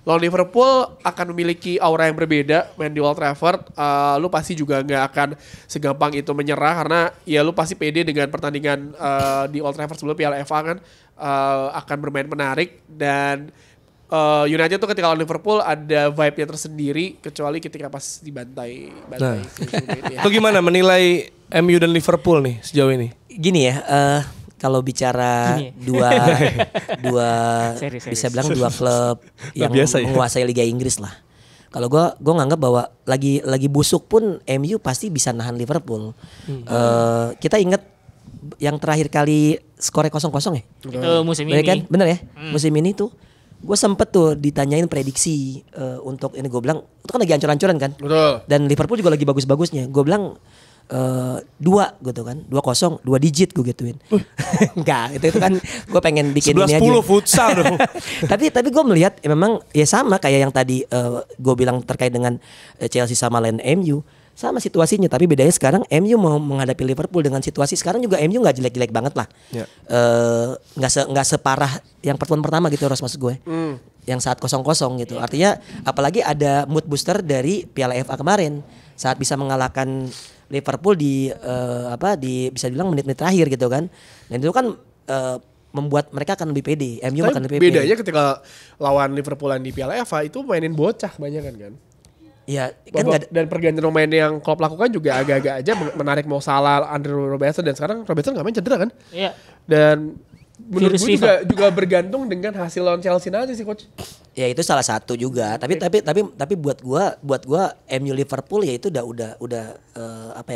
lawan Liverpool akan memiliki aura yang berbeda main di Old Trafford. Lu pasti juga nggak akan segampang itu menyerah karena ya lu pasti pede dengan pertandingan di Old Trafford sebelum Piala FA kan akan bermain menarik dan United tuh ketika lawan Liverpool ada vibe-nya tersendiri kecuali ketika pas dibantai. Itu gimana menilai MU dan Liverpool nih sejauh ini? Gini ya, kalau bicara dua bisa bilang dua klub yang biasa ya? menguasai Liga Inggris lah. Kalau gue nganggap bahwa lagi busuk pun MU pasti bisa nahan Liverpool. Kita ingat yang terakhir kali skornya 0-0 ya? Itu musim Bener ini. kan? Bener ya? Musim ini tuh gue sempet tuh ditanyain prediksi untuk ini, gue bilang itu kan lagi ancur-ancuran kan? Betul. Dan Liverpool juga lagi bagus-bagusnya. Gue bilang 2 gitu kan, 2-0, 2 digit gue gituin. Enggak, itu kan gue pengen bikin ini aja. 11-10 futsal dong. tapi gue melihat ya memang ya sama kayak yang tadi gue bilang terkait dengan Chelsea sama lain MU. Sama situasinya, tapi bedanya sekarang MU mau menghadapi Liverpool dengan situasi sekarang juga MU nggak jelek-jelek banget lah, nggak separah yang pertemuan pertama gitu, Ros, maksud gue, yang saat 0-0 gitu. Artinya apalagi ada mood booster dari Piala FA kemarin saat bisa mengalahkan Liverpool di bisa dibilang menit-menit terakhir gitu kan, dan itu kan membuat mereka akan lebih pede, MU akan lebih pede. Bedanya ketika lawan Liverpool di Piala FA itu mainin bocah banyak kan. Ya kan nggak ada. Dan pergantian pemain yang Klopp lakukan juga agak-agak aja menarik Mo Salah, Andrew Robertson, dan sekarang Robertson nggak main cedera kan? Iya. Dan menurut Virus gue FIFA. juga bergantung dengan hasil lawan Chelsea nanti sih coach. Ya itu salah satu juga. Tapi buat gua MU Liverpool ya itu udah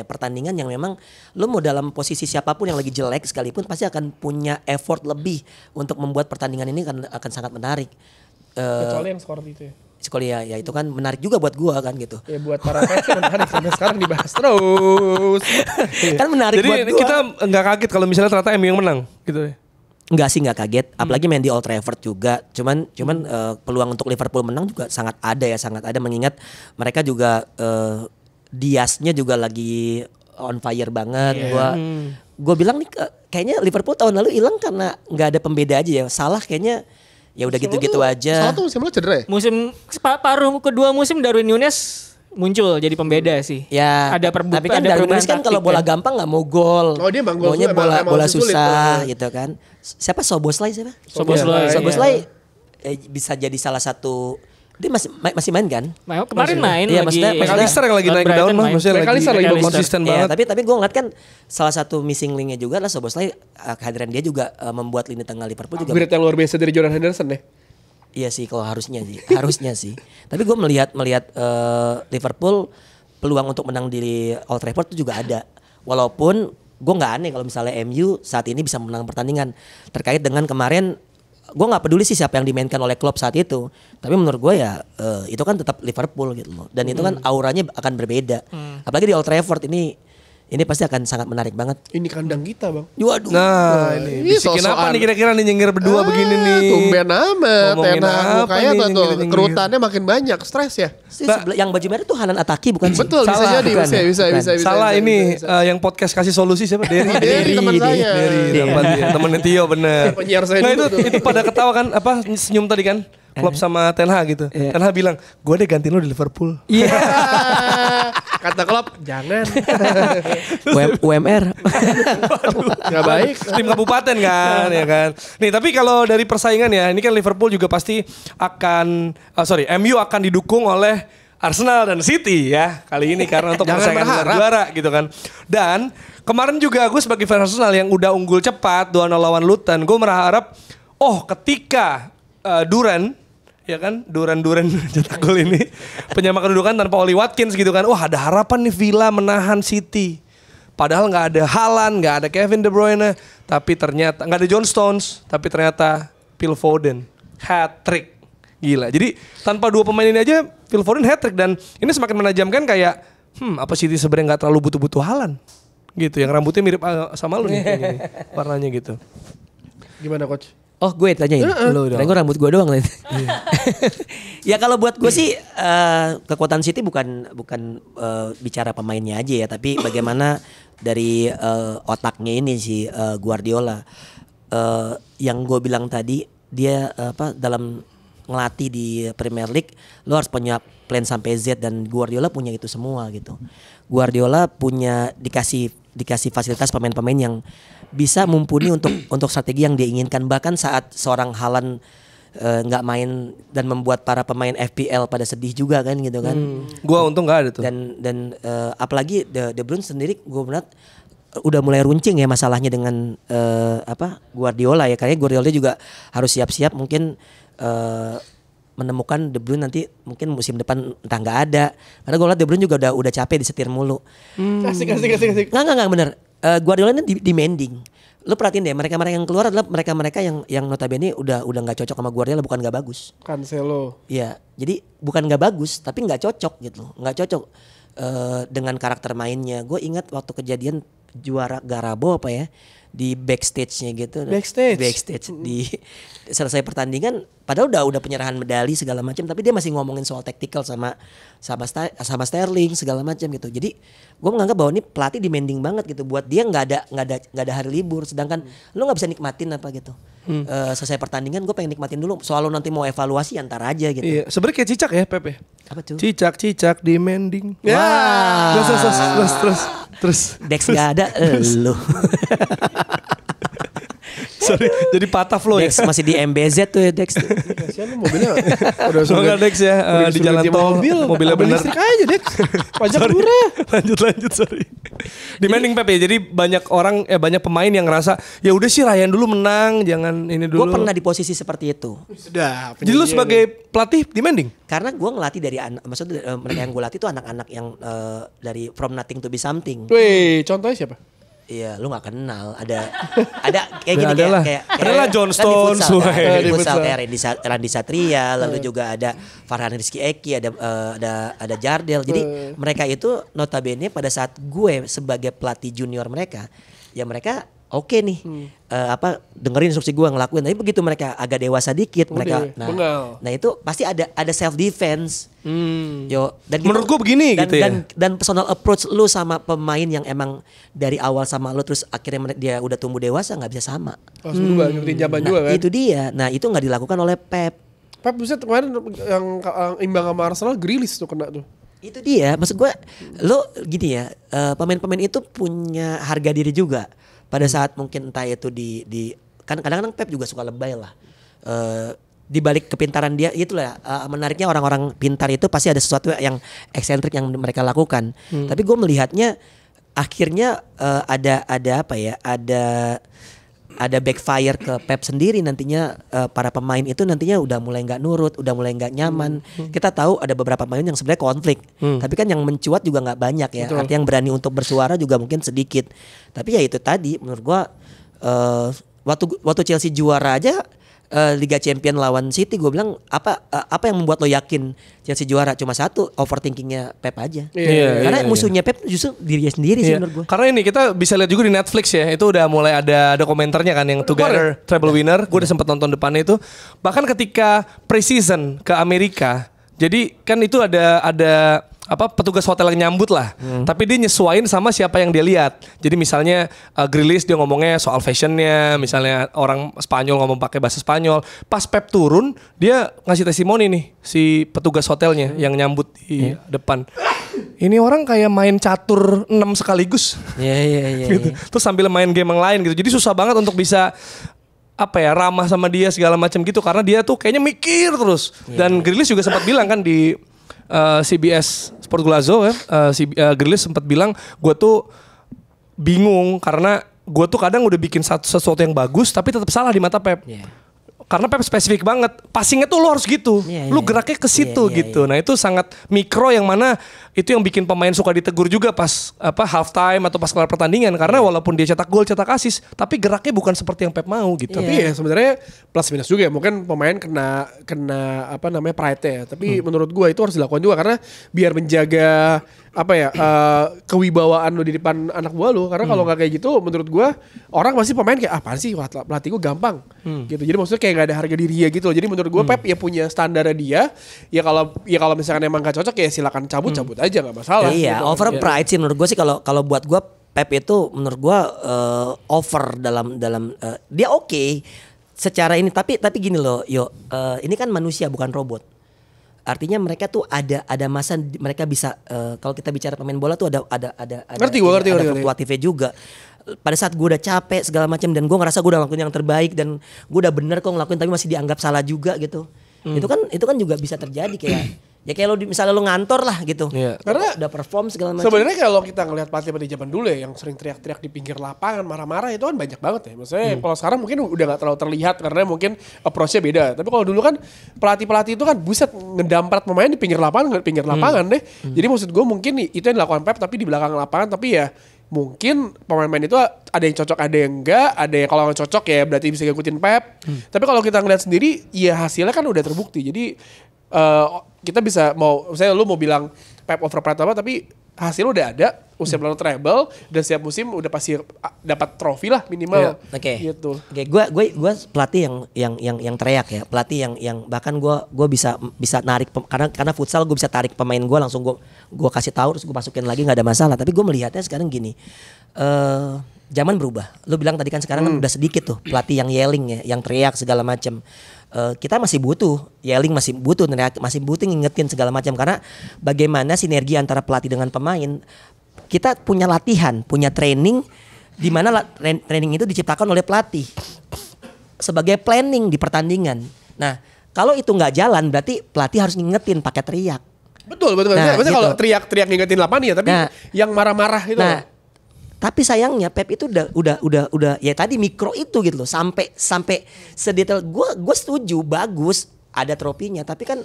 pertandingan yang memang lu mau dalam posisi siapapun yang lagi jelek sekalipun pasti akan punya effort lebih untuk membuat pertandingan ini akan sangat menarik. Kecuali yang skor itu ya. Sekolah ya itu kan menarik juga buat gua kan gitu. Ya buat para fans menarik sampai sekarang dibahas terus. Kan menarik Jadi buat gua. kita nggak kaget kalau misalnya ternyata MU yang menang gitu ya. Enggak sih, nggak kaget. Apalagi main di Old Trafford juga. Cuman peluang untuk Liverpool menang juga sangat ada mengingat mereka juga Diasnya juga lagi on fire banget. Gua bilang nih kayaknya Liverpool tahun lalu hilang karena nggak ada pembeda aja ya. Salah kayaknya ya udah gitu-gitu aja. Salah tuh musim lalu cedera ya? Musim paruh kedua musim Darwin Nunes muncul jadi pembeda sih. Ya, ada tapi kan Darwin Nunes kan kalau bola gampang nggak mau gol. Oh, dia emang gol maunya emang bola sulit, susah gitu kan. Siapa Soboslai siapa? Soboslai bisa jadi salah satu. Dia masih main kan? Kemarin main Iya, lagi. maksudnya McAllister yang lagi naik daun mah, maksudnya lagi konsisten Ya, banget. tapi gue ngeliat kan salah satu missing linknya juga adalah Soboslai, kehadiran dia juga membuat lini tengah Liverpool juga. Upgrade yang luar biasa dari Jordan Henderson deh. Iya sih, kalau harusnya sih. Tapi gue melihat Liverpool peluang untuk menang di Old Trafford itu juga ada. Walaupun gue nggak aneh kalau misalnya MU saat ini bisa menang pertandingan terkait dengan kemarin. Gue nggak peduli sih siapa yang dimainkan oleh Klopp saat itu, tapi menurut gue ya itu kan tetap Liverpool gitu loh, dan itu kan auranya akan berbeda. Apalagi di Old Trafford ini pasti akan sangat menarik banget. Ini kandang kita bang. Waduh. Nah ini bisikin apa nih kira-kira nih nyengir berdua begini nih. Tumben amat. Ngomongin Ten Hag apa mukanya nih, tuh nyengir-nyengir. kerutannya makin banyak, stres ya. Yang baju merah tuh Hanan Ataki bukan sih? Betul, bisa Salah, jadi, bukan ya? bisa. Salah bisa, ini bisa. yang podcast kasih solusi siapa? Dery, teman saya. Temen Tio bener. Penyiar saya Nah dulu tuh. itu pada ketawa kan apa senyum tadi kan. Klopp sama Ten Hag gitu. Ten Hag bilang, gue deh gantiin lo di Liverpool. Iya. Kata Klopp, jangan. UMR. Gak baik. Tim kabupaten kan ya kan. Nih tapi kalau dari persaingan ya, ini kan Liverpool juga pasti akan MU akan didukung oleh Arsenal dan City ya kali ini karena untuk Jangan persaingan gelar berharap. juara gitu kan. Dan kemarin juga aku sebagai fans Arsenal yang udah unggul cepat 2-0 lawan Luton, gue berharap ketika Duran ya kan Duran cetak gol ini penyama kedudukan tanpa Oli Watkins gitu kan. Wah ada harapan nih Villa menahan City. Padahal nggak ada Haaland, nggak ada Kevin De Bruyne, tapi ternyata nggak ada John Stones, tapi ternyata Phil Foden hat-trick. Gila. Jadi tanpa dua pemain ini aja Phil Foden hat-trick, dan ini semakin menajamkan kayak apa City sebenarnya nggak terlalu butuh Haaland gitu. Yang rambutnya mirip sama lu nih kayaknya nih, warnanya gitu. Gimana coach? Oh gue tanyain. Lu dong. Gue rambut gue doang tadi. Ya kalau buat gue sih kekuatan City bukan bicara pemainnya aja ya, tapi bagaimana dari otaknya ini si Guardiola. Yang gue bilang tadi dia dalam ngelatih di Premier League, lo harus punya plan sampai Z, dan Guardiola punya itu semua gitu. Guardiola punya dikasih fasilitas pemain-pemain yang bisa mumpuni untuk strategi yang dia inginkan. Bahkan saat seorang Haaland nggak main dan membuat para pemain FPL pada sedih juga kan gitu kan. Gua untung nggak ada tuh. Dan apalagi De Bruyne sendiri gue melihat udah mulai runcing ya masalahnya dengan Guardiola ya. Kayaknya Guardiola juga harus siap-siap mungkin menemukan De Bruyne nanti mungkin musim depan entah nggak ada. Karena gue lihat De Bruyne juga udah capek disetir mulu. Asik. Nggak bener. Guardiola ini demanding. Lu perhatiin deh, mereka-mereka yang keluar adalah mereka-mereka yang notabene udah nggak cocok sama Guardiola, bukan nggak bagus. Cancelo. Iya, jadi bukan nggak bagus, tapi nggak cocok gitu, nggak cocok dengan karakter mainnya. Gue ingat waktu kejadian juara Garabo apa ya di backstage-nya gitu. Backstage di selesai pertandingan, padahal udah penyerahan medali segala macam, tapi dia masih ngomongin soal tactical sama Sterling segala macam gitu. Jadi gue menganggap bahwa ini pelatih demanding banget gitu, buat dia nggak ada hari libur, sedangkan lu nggak bisa nikmatin apa gitu. Selesai pertandingan gue pengen nikmatin dulu, soal lu nanti mau evaluasi antar aja gitu. Iya, sebenarnya kayak cicak ya Pepe. Apa tuh? Cicak demanding. Wah. Terus. Dex nggak ada, lu. Sorry, jadi patah flow ya. Dex masih di MBZ tuh ya Dex. Kasihan lu mobilnya. Udah Semoga Dex ya di jalan tol mobilnya bener. Listrik aja Dex. Pajak murah. Lanjut sorry. Demanding Pep ya. Jadi banyak orang banyak pemain yang ngerasa ya udah sih Ryan dulu menang, jangan ini dulu. Gue pernah di posisi seperti itu. Sudah. Jadi lu sebagai pelatih demanding? Karena gue ngelatih dari maksudnya mereka yang gue latih itu anak-anak yang dari from nothing to be something. Wih, contohnya siapa? Iya, lu nggak kenal. Ada kayak gini kayak adalah John Stones, di futsal kayak Randy Satria, lalu juga ada Farhan Rizky Eki, ada Jardel. Jadi mereka itu notabene pada saat gue sebagai pelatih junior mereka, ya mereka oke nih, dengerin instruksi gue ngelakuin. Tapi begitu mereka agak dewasa dikit, mereka, nah itu pasti ada self defense. Yo, dan menurut gue begini dan, gitu ya. Dan personal approach lu sama pemain yang emang dari awal sama lu terus akhirnya dia udah tumbuh dewasa nggak bisa sama. Langsung berubah, ngerti zaman juga kan. Itu dia. Nah itu nggak dilakukan oleh Pep. Pep buset kemarin yang imbang sama Arsenal Grealish tuh kena tuh. Itu dia. Maksud gue, lu gini ya, pemain-pemain itu punya harga diri juga. Pada saat mungkin entah itu kan kadang-kadang Pep juga suka lebay lah. Di balik kepintaran dia itulah menariknya orang-orang pintar itu pasti ada sesuatu yang eksentrik yang mereka lakukan. Tapi gue melihatnya akhirnya ada apa ya? Ada backfire ke Pep sendiri nantinya. Para pemain itu nantinya udah mulai nggak nurut, udah mulai nggak nyaman. Kita tahu ada beberapa pemain yang sebenarnya konflik, tapi kan yang mencuat juga nggak banyak ya. Artinya yang berani untuk bersuara juga mungkin sedikit. Tapi ya itu tadi menurut gua waktu Chelsea juara aja Liga Champion lawan City, gue bilang apa yang membuat lo yakin Chelsea juara? Cuma satu, overthinkingnya Pep aja. Karena musuhnya Pep justru dirinya sendiri sih menurut gue. Karena ini kita bisa lihat juga di Netflix ya, itu udah mulai ada komentarnya kan yang Together Treble Winner. Gue udah sempat nonton depannya itu. Bahkan ketika pre-season ke Amerika, jadi kan itu ada petugas hotel yang nyambut lah. Tapi dia nyesuain sama siapa yang dia lihat. Jadi misalnya Grealish dia ngomongnya soal fashionnya, misalnya orang Spanyol ngomong pakai bahasa Spanyol. Pas Pep turun, dia ngasih testimoni nih si petugas hotelnya yang nyambut di depan. Ini orang kayak main catur 6 sekaligus. Iya. Gitu. Terus sambil main game yang lain gitu. Jadi susah banget untuk bisa ramah sama dia segala macam gitu, karena dia tuh kayaknya mikir terus. Dan Grealish juga sempat bilang kan di CBS Sport Glasgow ya, Grealish sempat bilang gue tuh bingung karena gue tuh kadang udah bikin sesuatu yang bagus tapi tetap salah di mata Pep. Karena Pep spesifik banget, passingnya tuh lo harus gitu, lu geraknya ke situ gitu. Nah itu sangat mikro yang mana itu yang bikin pemain suka ditegur juga pas half time atau pas kelar pertandingan, karena walaupun dia cetak gol, cetak assist, tapi geraknya bukan seperti yang Pep mau gitu. Tapi ya sebenarnya plus minus juga ya, mungkin pemain kena pride ya. Tapi menurut gua itu harus dilakukan juga karena biar menjaga kewibawaan lu di depan anak buah lu. Karena kalau nggak kayak gitu, menurut gua orang pasti pemain kayak apaan sih pelatih gua gampang gitu. Jadi maksudnya kayak nggak ada harga diri ya gitu. Jadi menurut gua Pep ya punya standarnya dia. Ya kalau misalkan emang gak cocok ya silakan cabut aja nggak masalah. Iya, gitu. over pride sih menurut gua sih. Kalau buat gua Pep itu menurut gua over dalam dia oke. secara ini tapi gini loh, ini kan manusia bukan robot. Artinya mereka tuh ada masa mereka bisa kalau kita bicara pemain bola tuh ada ngerti fluktuatifnya juga. Pada saat gue udah capek segala macam dan gue ngerasa gue udah ngelakuin yang terbaik dan gue udah bener kok ngelakuin tapi masih dianggap salah juga gitu. Itu kan juga bisa terjadi kayak lo misalnya lo ngantor lah gitu. Karena udah perform segala macam. Sebenarnya kalau kita ngelihat pelatih zaman dulu ya yang sering teriak-teriak di pinggir lapangan marah-marah itu kan banyak banget ya. Maksudnya kalau sekarang mungkin udah gak terlalu terlihat karena mungkin approach-nya beda. Tapi kalau dulu kan pelatih itu kan buset ngedamprat pemain di pinggir lapangan deh. Jadi maksud gue mungkin itu yang dilakukan Pep tapi di belakang lapangan tapi ya mungkin pemain-pemain itu ada yang cocok, ada yang enggak, ada yang kalau nggak cocok ya berarti bisa ngikutin Pep. Tapi kalau kita ngeliat sendiri, ya hasilnya kan udah terbukti. Jadi kita bisa misalnya lu mau bilang Pep overpriced apa, tapi hasil udah ada, usia belum treble dan setiap musim udah pasti dapat trofi lah minimal. Oke. Gitu. Oke, gue pelatih yang teriak ya, pelatih yang bahkan gue bisa narik karena futsal gue bisa tarik pemain gue langsung gue kasih tahu terus gue masukin lagi nggak ada masalah. Tapi gue melihatnya sekarang gini, zaman berubah. Lu bilang tadi kan sekarang kan udah sedikit tuh pelatih yang yelling ya, yang teriak segala macam. Kita masih butuh yelling, masih butuh ngingetin segala macam karena bagaimana sinergi antara pelatih dengan pemain. Kita punya latihan, punya training di mana training itu diciptakan oleh pelatih sebagai planning di pertandingan. Nah, kalau itu nggak jalan berarti pelatih harus ngingetin pakai teriak. Betul. Nah, Maksudnya gitu. kalau teriak ngingetin lapangan ya, tapi yang marah-marah itu. Nah, tapi sayangnya Pep itu udah ya tadi mikro itu gitu loh sampai sedetail gue setuju bagus ada trofinya tapi kan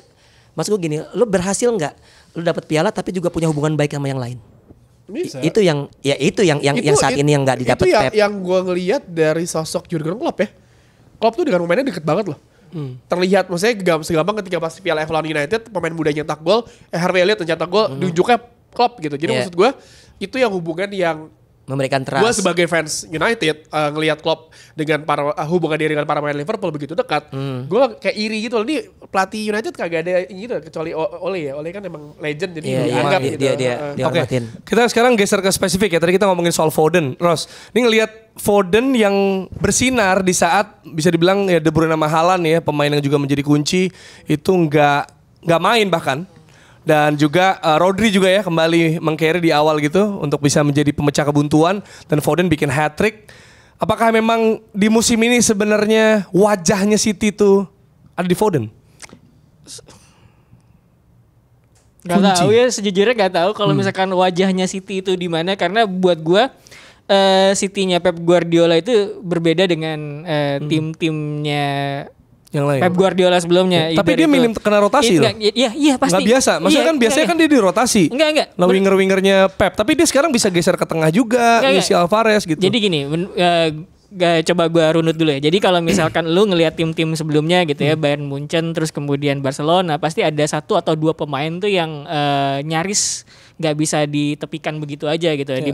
maksud gue gini lo berhasil nggak lo dapat piala tapi juga punya hubungan baik sama yang lain. Bisa. Itu yang saat ini yang nggak didapat Pep. Yang gue ngelihat dari sosok Jurgen Klopp ya. Klopp tuh dengan pemainnya deket banget loh. Terlihat maksudnya segampang ketika pas Piala F lawan United pemain mudanya nyetak gol, Harvey Elliott nyetak gol, diunjuknya Klopp gitu. Jadi maksud gue itu yang hubungan yang memberikan trust. Gue sebagai fans United ngelihat Klopp dengan hubungan dia dengan para pemain Liverpool begitu dekat, gue kayak iri gitu loh. Ini pelatih United kagak ada gitu kecuali Ole ya. Ole kan emang legend jadi dianggap gitu. Dia Oke. Kita sekarang geser ke spesifik ya. Tadi kita ngomongin soal Foden, Ross. Ini ngelihat Foden yang bersinar di saat bisa dibilang ya De Bruyne sama Haaland ya, pemain yang juga menjadi kunci itu nggak main bahkan. Dan juga Rodri juga ya kembali meng-carry di awal gitu untuk bisa menjadi pemecah kebuntuan dan Foden bikin hat-trick. Apakah memang di musim ini sebenarnya wajahnya City tuh ada di Foden? Gak tahu ya, sejujurnya gak tahu kalau misalkan wajahnya City itu di mana karena buat gua City-nya Pep Guardiola itu berbeda dengan tim-timnya yang lain. Pep Guardiola sebelumnya. Tapi dia minim kena rotasi loh. Iya pasti. Gak biasa. Maksudnya kan biasanya kan dia dirotasi. Enggak. Nah winger-wingernya Pep. Tapi dia sekarang bisa geser ke tengah juga. Ngisi Alvarez gitu. Jadi gini. Coba gue runut dulu ya. Jadi kalau misalkan lu ngelihat tim-tim sebelumnya gitu ya. Bayern Munchen terus kemudian Barcelona. Pasti ada 1 atau 2 pemain tuh yang nyaris gak bisa ditepikan begitu aja gitu ya. Di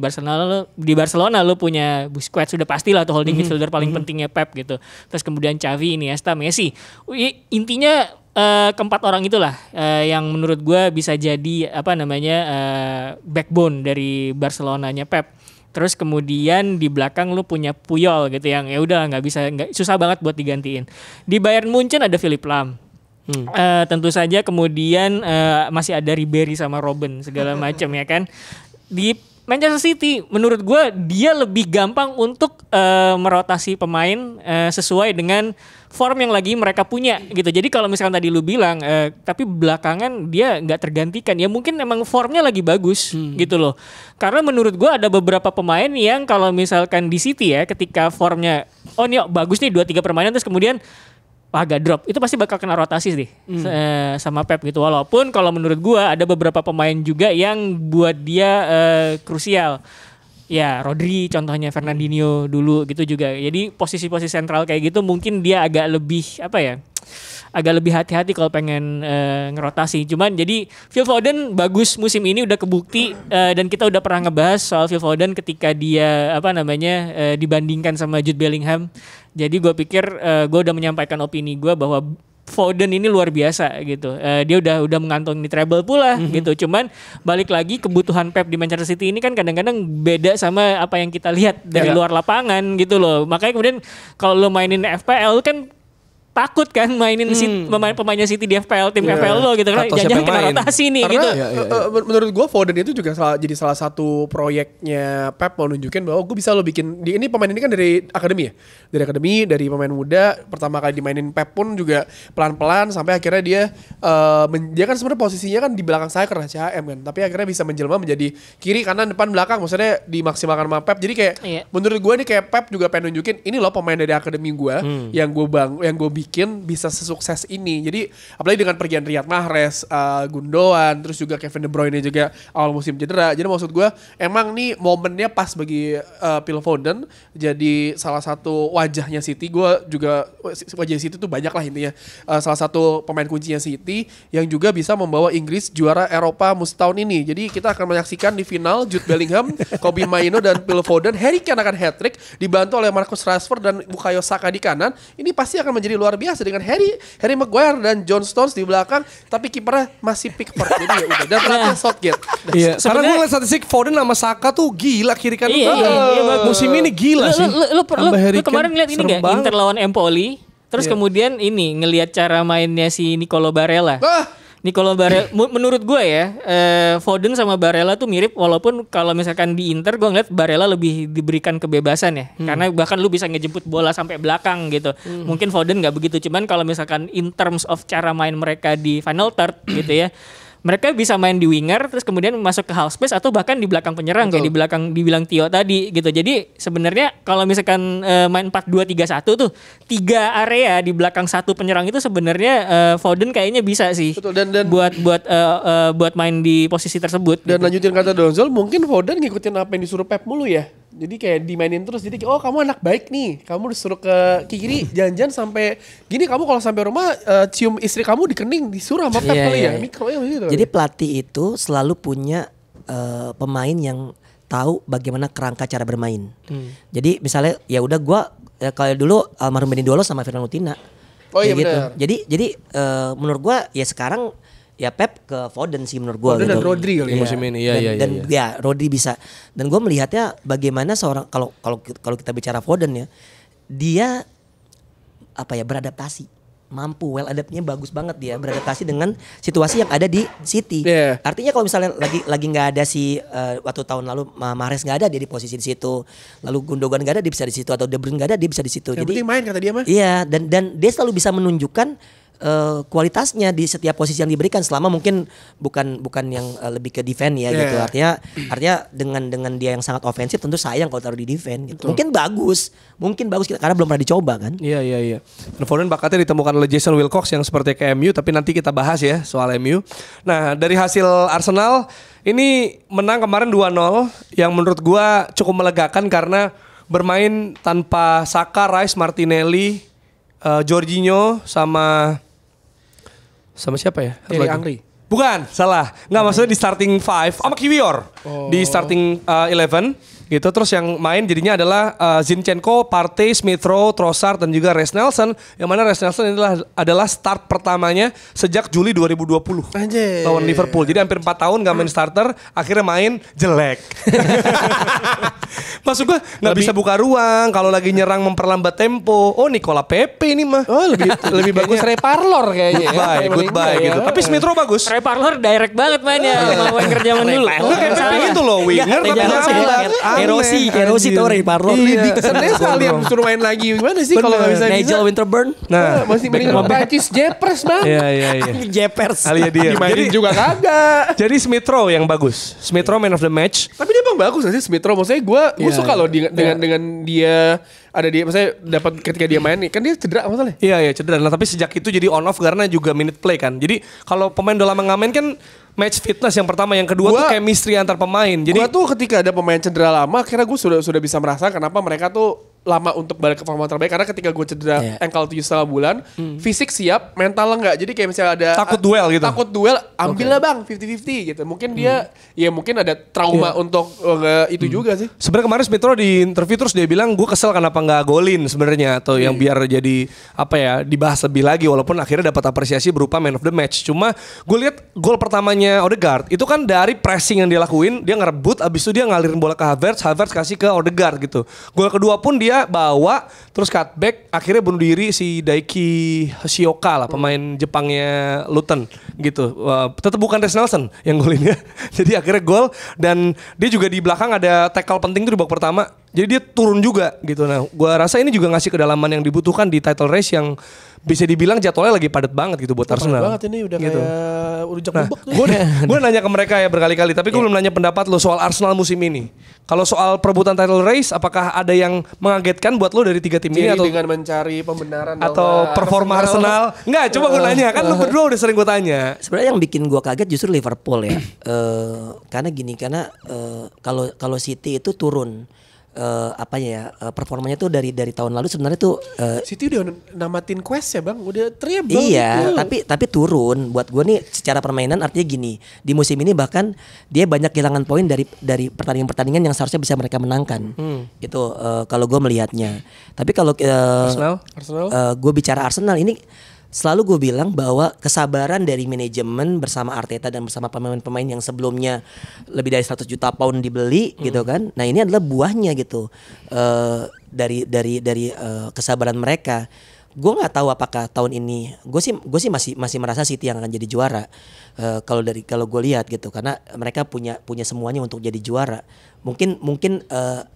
Barcelona lu punya Busquets sudah pastilah tuh holding midfielder paling pentingnya Pep gitu. Terus kemudian Xavi, Iniesta, Messi. Intinya keempat orang itulah yang menurut gue bisa jadi backbone dari Barcelonanya Pep. Terus kemudian di belakang lu punya Puyol gitu yang ya udah susah banget buat digantiin. Di Bayern Munchen ada Philipp Lahm. Tentu saja kemudian masih ada Ribéry sama Robben segala macam ya kan. Di Manchester City menurut gue dia lebih gampang untuk merotasi pemain sesuai dengan form yang lagi mereka punya gitu. Jadi kalau misalkan tadi lu bilang tapi belakangan dia nggak tergantikan ya mungkin emang formnya lagi bagus gitu loh. Karena menurut gue ada beberapa pemain yang kalau misalkan di City ya ketika formnya ini bagus nih 2-3 permainan terus kemudian agak drop, itu pasti bakal kena rotasi sih sama Pep gitu. Walaupun kalau menurut gua ada beberapa pemain juga yang buat dia krusial. Ya Rodri contohnya, Fernandinho dulu gitu juga. Jadi posisi-posisi sentral kayak gitu mungkin dia agak lebih agak lebih hati-hati kalau pengen ngerotasi. Cuman jadi Phil Foden bagus musim ini udah kebukti dan kita udah pernah ngebahas soal Phil Foden ketika dia dibandingkan sama Jude Bellingham. Jadi gue pikir gue udah menyampaikan opini gue bahwa Foden ini luar biasa gitu. Dia udah mengantongi treble pula gitu. Cuman balik lagi kebutuhan Pep di Manchester City ini kan kadang-kadang beda sama apa yang kita lihat dari luar lapangan gitu loh. Makanya kemudian kalau lo mainin FPL kan takut kan mainin pemainnya City di FPL, tim FPL lo gitu kan. Jangan kena rotasi nih karena, gitu. Menurut gue Foden itu juga jadi salah satu proyeknya Pep mau nunjukin bahwa gue bisa lo bikin ini pemain ini kan dari akademi ya. Dari pemain muda, pertama kali dimainin Pep pun juga pelan-pelan sampai akhirnya dia kan sebenarnya posisinya kan di belakang saya karena CHM kan, tapi akhirnya bisa menjelma menjadi kiri, kanan, depan, belakang, maksudnya dimaksimalkan sama Pep. Jadi kayak menurut gue nih kayak Pep juga pengen nunjukin ini loh pemain dari akademi gue yang gue bikin bisa sesukses ini. Jadi apalagi dengan pergian Riyad Mahrez, Gundogan, terus juga Kevin De Bruyne juga awal musim cedera. Jadi maksud gue emang nih momennya pas bagi Phil Foden jadi salah satu wajahnya City. Gue juga wajah City tuh banyak lah intinya. Salah satu pemain kuncinya City yang juga bisa membawa Inggris juara Eropa musim tahun ini. Jadi kita akan menyaksikan di final Jude Bellingham, Kobbie Mainoo dan Phil Foden. Harry Kane akan hat-trick dibantu oleh Marcus Rashford dan Bukayo Saka di kanan. Ini pasti akan menjadi luar biasa dengan Harry Maguire dan John Stones di belakang, tapi kipernya masih Pickford. Jadi ya udah, dan pelatih Southgate. Iya, karena gue ngeliat statistik Foden sama Saka tuh gila kiri kanan. Musim ini gila sih. Lu kemarin lihat ini gak? Inter lawan Empoli. Terus kemudian ini ngelihat cara mainnya si Nicolo Barella. Nicolo Barella, menurut gue ya, Foden sama Barella tuh mirip, walaupun kalau misalkan di Inter gue ngeliat Barella lebih diberikan kebebasan ya, karena bahkan lu bisa ngejemput bola sampai belakang gitu. Mungkin Foden nggak begitu, cuman kalau misalkan in terms of cara main mereka di final third gitu ya, mereka bisa main di winger terus kemudian masuk ke half space atau bahkan di belakang penyerang. Betul. Kayak di belakang dibilang Tio tadi gitu. Jadi sebenarnya kalau misalkan main 4-2-3-1 tuh 3 area di belakang satu penyerang itu sebenarnya Foden kayaknya bisa sih. Betul, dan buat main di posisi tersebut. Dan gitu. lanjutin kata Donzel, mungkin Foden ngikutin apa yang disuruh Pep mulu ya. Jadi kayak dimainin terus. Jadi oh kamu anak baik nih, kamu disuruh ke kiri janjian sampai gini, kamu kalau sampai rumah cium istri kamu di kening, disuruh sama Pep kali ya. Ini gitu. Jadi pelatih itu selalu punya pemain yang tahu bagaimana kerangka cara bermain. Jadi misalnya ya udah kalau dulu almarhum Benidolo sama Fernando Tina. Oh iya gitu. benar. Jadi menurut gua ya sekarang ya Pep ke Foden sih menurut gua. Foden gitu. dan Rodri kali musim ini. Dan Rodri bisa. Dan gua melihatnya bagaimana seorang kalau kita bicara Foden ya, dia beradaptasi. Mampu, well adaptnya bagus banget dia beradaptasi dengan situasi yang ada di City. Yeah. Artinya kalau misalnya lagi nggak ada waktu tahun lalu Mahrez nggak ada, dia di posisi di situ. Lalu Gundogan nggak ada, dia bisa di situ, atau De Bruyne nggak ada, dia bisa di situ. Yang penting main kata dia mah. Iya, dan dia selalu bisa menunjukkan kualitasnya di setiap posisi yang diberikan, selama mungkin bukan yang lebih ke defend ya gitu. Artinya dengan dia yang sangat ofensif, tentu sayang kalau taruh di defend gitu. Mungkin bagus karena belum pernah dicoba kan. Iya. Foden bakatnya ditemukan oleh Jason Wilcox yang seperti ke MU, tapi nanti kita bahas ya soal MU. Nah, dari hasil Arsenal ini menang kemarin 2-0 yang menurut gua cukup melegakan karena bermain tanpa Saka, Rice, Martinelli, Jorginho sama siapa ya? Thierry Henry. Bukan, salah. Nggak, maksudnya di starting 5 sama Kiwior. Di starting 11 gitu. Terus yang main jadinya adalah Zinchenko, Partey, Smith Rowe, Trossard dan juga Reiss Nelson. Yang mana Reiss Nelson adalah start pertamanya sejak Juli 2020 lawan Liverpool. Jadi hampir 4 tahun nggak main starter, akhirnya main jelek. Maksud gue nggak bisa buka ruang, kalau lagi nyerang memperlambat tempo. Oh, Nicola Pepe ini mah. Oh, lebih bagus Ray Parlour kayaknya. Goodbye gitu. Tapi Smith Rowe bagus. Ray Parlour direct banget mainnya sama Wenger zaman dulu. Lu kayak Pepe gitu loh, winger tapi Erosi tau Ray Parlour. Dixonnya sekali yang suruh main lagi. Gimana sih kalau nggak bisa? Nigel Winterburn. Nah, masih mending Pacis Jepers bang. Iya. Jepers. Alia dia. Dimainin juga kagak. Jadi Smith Rowe yang bagus. Smith Rowe man of the match. Tapi dia bang bagus gak sih Smith Rowe? Maksudnya gue suka loh dengan dia ada dia, maksudnya dapat ketika dia main nih, kan dia cedera masalahnya. Iya cedera. Nah, tapi sejak itu jadi on off karena juga minute play kan. Jadi kalau pemain udah lama ngamen kan match fitness yang pertama, yang kedua tuh chemistry antar pemain. Jadi gua tuh ketika ada pemain cedera lama, akhirnya gue sudah bisa merasa kenapa mereka tuh lama untuk balik ke forma terbaik karena ketika gue cedera ankle 7,5 bulan, fisik siap, mental enggak. Jadi kayak misalnya ada takut duel gitu. Takut duel, ambillah Bang 50-50 gitu. Mungkin dia ya mungkin ada trauma untuk itu juga sih. Sebenarnya kemarin Smith Rowe di interview terus dia bilang gue kesel kenapa nggak golin sebenarnya atau yang biar jadi apa ya dibahas lebih lagi walaupun akhirnya dapat apresiasi berupa man of the match. Cuma gue lihat gol pertamanya Odegaard itu kan dari pressing yang dia lakuin, dia ngerebut abis itu dia ngalirin bola ke Havertz kasih ke Odegaard gitu. Gol kedua pun dia bawa terus cutback akhirnya bunuh diri si Daiki Shioka lah pemain Jepangnya Luton gitu. Tetap bukan Reiss Nelson yang golinnya. Jadi akhirnya gol dan dia juga di belakang ada tackle penting tuh di babak pertama. Jadi dia turun juga gitu. Nah, gua rasa ini juga ngasih kedalaman yang dibutuhkan di title race yang bisa dibilang jadwalnya lagi padat banget gitu buat Arsenal. Padat banget ini udah gitu. kayak rujak bubuk tuh. Gue nanya ke mereka ya berkali-kali, tapi gue belum nanya pendapat lo soal Arsenal musim ini. Kalau soal perebutan title race, apakah ada yang mengagetkan buat lo dari 3 tim ini atau dengan mencari pembenaran atau performa Arsenal? Enggak, coba gue nanya kan lo berdua udah sering gue tanya. Sebenarnya yang bikin gue kaget justru Liverpool ya. Karena gini, kalau City itu turun performanya tuh dari tahun lalu sebenarnya tuh City udah namatin quest ya Bang, udah treble. Iya, gitu. tapi turun. Buat gue nih secara permainan artinya gini, di musim ini bahkan dia banyak kehilangan poin dari pertandingan-pertandingan yang seharusnya bisa mereka menangkan. Itu kalau gue melihatnya. Tapi kalau Arsenal? Gue bicara Arsenal ini selalu gue bilang bahwa kesabaran dari manajemen bersama Arteta dan bersama pemain-pemain yang sebelumnya lebih dari 100 juta pound dibeli gitu kan. Nah ini adalah buahnya gitu dari kesabaran mereka. Gue nggak tahu apakah tahun ini gue sih masih merasa City yang akan jadi juara kalau gue lihat gitu karena mereka punya semuanya untuk jadi juara. Mungkin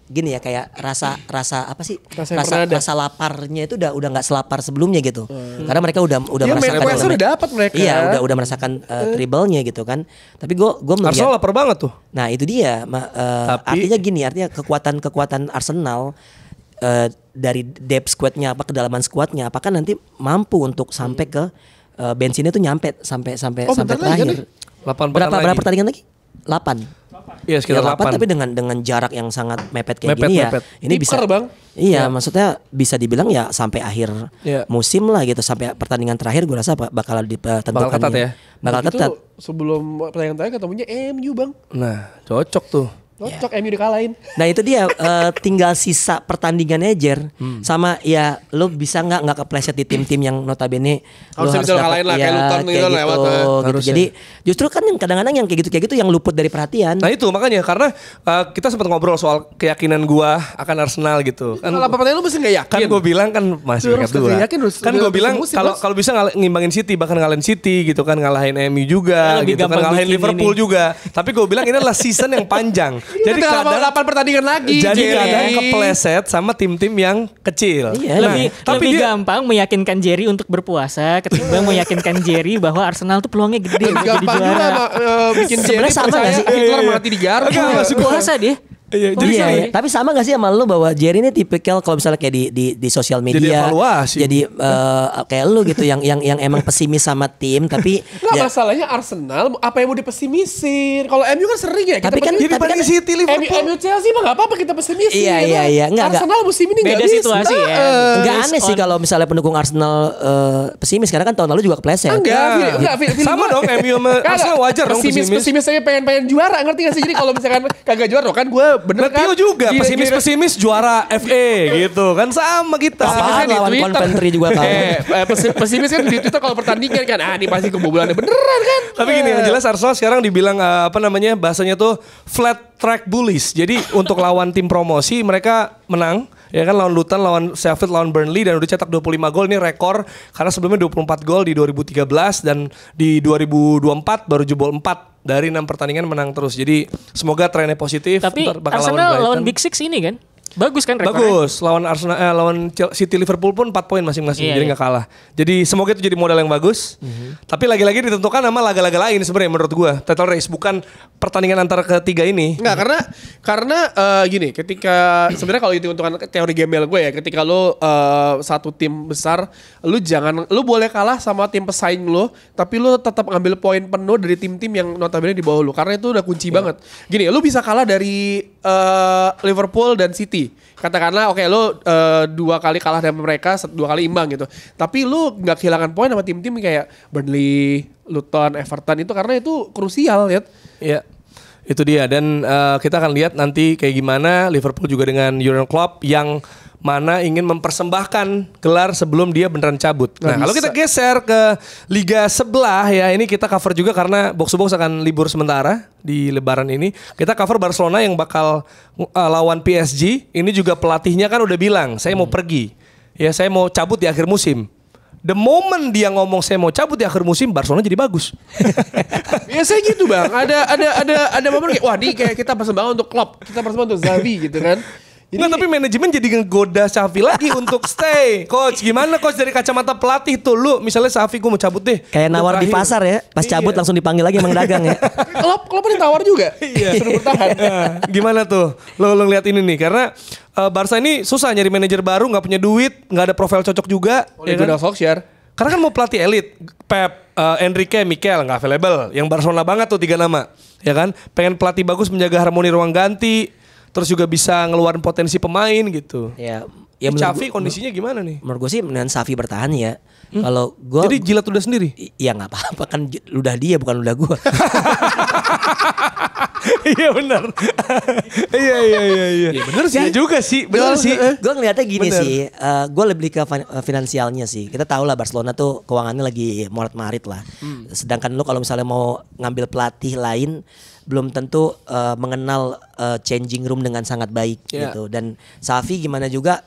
gini ya kayak rasa apa sih rasa laparnya itu udah nggak selapar sebelumnya gitu karena mereka udah merasakan udah dapat mereka. Iya udah merasakan treble-nya gitu kan. Tapi gue melihat Arsenal lapar banget tuh. Nah itu dia artinya kekuatan Arsenal dari depth squadnya kedalaman squadnya apakah nanti mampu untuk sampai ke bensinnya tuh nyampe sampai terakhir. Berapa pertandingan lagi? 8. Iya sekitar 8 tapi dengan jarak yang sangat mepet kayak gini ya. Ini bisa Bang. Iya, maksudnya bisa dibilang ya sampai akhir musim lah gitu sampai pertandingan terakhir gue rasa bakal ditentukan. Bakal ketat ya. Bakal ketat. Sebelum pertandingan terakhir ketemunya MU Bang. Nah, cocok tuh. Cocok MU dikalahin. Nah itu dia tinggal sisa pertandingannya Jer sama ya lo bisa nggak kepleset di tim-tim yang notabene lo harus kalahin lah kayak Luton gitu lewat gitu. Jadi justru kan yang kadang-kadang yang kayak gitu yang luput dari perhatian. Nah itu makanya karena kita sempat ngobrol soal keyakinan gua akan Arsenal gitu. Kan kalau pertandingan lu mesti nggak yakin. Kan gue bilang kan masih peringkat 2. Kan gue bilang kalau bisa ngimbangin City bahkan ngalahin City gitu kan ngalahin MU juga gitu kan ngalahin Liverpool juga. Tapi gue bilang ini adalah season yang panjang. Jadi kadang 8 pertandingan lagi. Jadi kadang kepleset sama tim-tim yang kecil. Iya, lebih gampang meyakinkan Jerry untuk berpuasa ketimbang meyakinkan Jerry bahwa Arsenal tuh peluangnya gede untuk jadi juara. Bikin Jerry percaya Hitler mati di Garut. Masih puasa dia. Iya. Tapi sama gak sih sama lu bahwa Jerry ini tipikal kalau misalnya kayak di sosial media jadi evaluasi. Jadi kayak lu gitu yang emang pesimis sama tim tapi masalahnya Arsenal apa yang mau dipesimisin? Kalau MU kan sering ya kita dibanding City Liverpool. MU Chelsea mah enggak apa-apa kita pesimis. Iya. Arsenal musim ini beda situasi ya. Enggak aneh sih kalau misalnya pendukung Arsenal pesimis karena kan tahun lalu juga kepleset. Enggak, sama dong MU sama Arsenal wajar dong pesimis saya pengen juara ngerti gak sih? Jadi kalau misalkan kagak juara kan gue bener kan? Juga pesimis juara FA gitu kan sama kita. Apaan lawan Coventry juga kan. Pesimis kan di Twitter kalau pertandingan kan ini pasti kebobolannya beneran kan. Tapi gini yang jelas Arsenal sekarang dibilang bahasanya tuh flat track bullies. Jadi untuk lawan tim promosi mereka menang. Ya kan lawan Luton, lawan Sheffield, lawan Burnley dan udah cetak 25 gol ini rekor karena sebelumnya 24 gol di 2013 dan di 2024 baru jebol 4 dari 6 pertandingan menang terus. Jadi semoga trennya positif. Tapi Arsenal lawan Big Six ini kan bagus kan rekornya? Bagus. Lawan Arsenal lawan City Liverpool pun 4 poin masing-masing. Jadi enggak kalah. Jadi semoga itu jadi modal yang bagus. Tapi lagi-lagi ditentukan sama laga-laga lain sebenarnya menurut gua. Title race bukan pertandingan antara ketiga ini. Enggak karena gini, ketika sebenarnya kalau hitung-hitungan teori gembel gue ya, ketika lo satu tim besar, lu boleh kalah sama tim pesaing lo, tapi lu tetap ngambil poin penuh dari tim-tim yang notabene di bawah lu karena itu udah kunci banget. Gini, lu bisa kalah dari Liverpool dan City. Katakanlah oke lu 2 kali kalah dari mereka, 2 kali imbang gitu. Tapi lu nggak kehilangan poin sama tim-tim kayak Burnley, Luton, Everton itu karena itu krusial ya. Iya. Itu dia dan kita akan lihat nanti kayak gimana Liverpool juga dengan Jurgen Klopp yang mana ingin mempersembahkan gelar sebelum dia beneran cabut. Nah, kalau kita geser ke liga sebelah ya, ini kita cover juga karena Box to Box akan libur sementara di lebaran ini. Kita cover Barcelona yang bakal lawan PSG. Ini juga pelatihnya kan udah bilang, saya mau pergi. Ya, saya mau cabut di akhir musim. The moment dia ngomong saya mau cabut di akhir musim, Barcelona jadi bagus. Biasanya gitu bang. Ada momen kayak wah, kayak kita persembahkan untuk Klopp, kita persembahkan untuk Xavi gitu kan. Nggak, tapi manajemen jadi ngegoda Xavi lagi untuk stay. Coach, gimana coach dari kacamata pelatih tuh? Lu misalnya Xavi gue mau cabut deh. Kayak nawar di pasar ya. Pas cabut langsung dipanggil lagi emang dagang ya. Klopp ada tawar juga. Iya. Suruh bertahan. Gimana tuh? Lo ngeliat ini nih. Karena Barca ini susah nyari manajer baru. Gak punya duit. Gak ada profil cocok juga. Oleh Gunnar Solskjaer. Karena kan mau pelatih elit. Pep, Enrique, Mikel gak available. Yang Barcelona banget tuh 3 nama. Ya kan? Pengen pelatih bagus menjaga harmoni ruang ganti. Terus juga bisa ngeluarin potensi pemain gitu. Ya Xavi kondisinya gimana nih? Menurut gue sih mendingan Xavi bertahan ya. Kalau gue Jadi jilat udah sendiri? Ya nggak apa-apa kan ludah dia bukan ludah gue. Iya benar. Iya. Benar sih. Ya juga sih. Benar sih. Gue ngeliatnya gini Bener. sih. Gue lebih ke finansialnya sih. Kita tahu lah Barcelona tuh keuangannya lagi morat-marit lah. Sedangkan lu kalau misalnya mau ngambil pelatih lain belum tentu mengenal changing room dengan sangat baik gitu. Dan Xavi gimana juga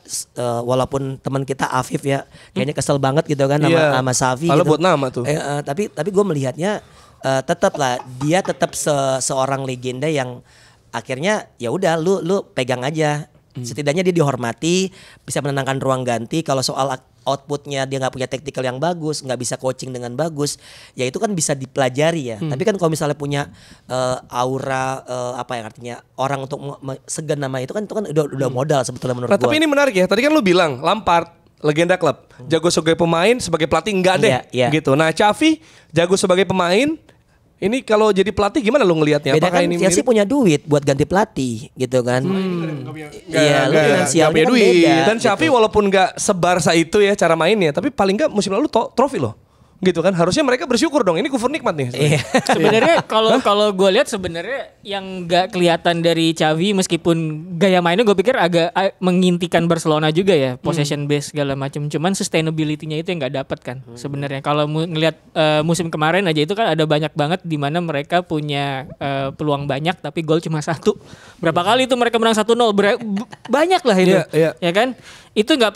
walaupun teman kita Afif ya kayaknya kesel banget gitu kan sama Xavi Kalau gitu. buat nama tuh. Tapi gue melihatnya tetap lah dia tetap seorang legenda yang akhirnya ya udah lu pegang aja. Setidaknya dia dihormati, bisa menenangkan ruang ganti. Kalau soal outputnya dia nggak punya tactical yang bagus, nggak bisa coaching dengan bagus, ya itu kan bisa dipelajari ya. Tapi kan kalau misalnya punya aura apa yang artinya orang untuk segan nama itu kan udah modal sebetulnya menurut gua. Tapi ini menarik ya. Tadi kan lu bilang Lampard legenda klub, jago sebagai pemain, sebagai pelatih enggak deh, gitu. Nah, Xavi jago sebagai pemain. Ini kalau jadi pelatih gimana lu ngelihatnya? Beda Apakah kan ini Chelsea punya duit buat ganti pelatih gitu kan. Iya, lu finansialnya kan duit. beda. Dan Xavi walaupun nggak sebarsa itu ya cara mainnya, tapi paling nggak musim lalu trofi loh. Gitu kan, harusnya mereka bersyukur dong. Ini kufur nikmat nih. Iya. Sebenarnya kalau gue lihat sebenarnya yang nggak kelihatan dari Xavi meskipun gaya mainnya gue pikir agak mengintikan Barcelona juga ya, possession base segala macam. Cuman sustainability-nya itu yang nggak dapat kan sebenarnya. Kalau ngelihat musim kemarin aja itu kan ada banyak banget di mana mereka punya peluang banyak tapi gol cuma 1. Berapa kali itu mereka menang 1-0? Banyak lah itu. Ya kan? Itu nggak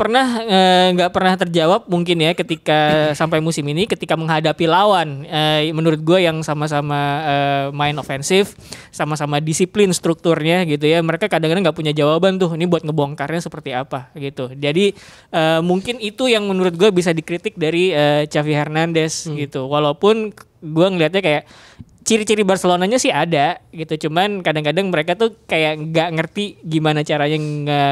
pernah terjawab mungkin ya ketika sampai musim ini ketika menghadapi lawan menurut gue yang sama-sama main ofensif, sama-sama disiplin strukturnya gitu ya, mereka kadang-kadang nggak punya jawaban tuh ini buat ngebongkarnya seperti apa gitu. Jadi mungkin itu yang menurut gue bisa dikritik dari Xavi Hernandez gitu, walaupun gue ngelihatnya kayak ciri-ciri Barcelonanya sih ada gitu, cuman kadang-kadang mereka tuh kayak nggak ngerti gimana caranya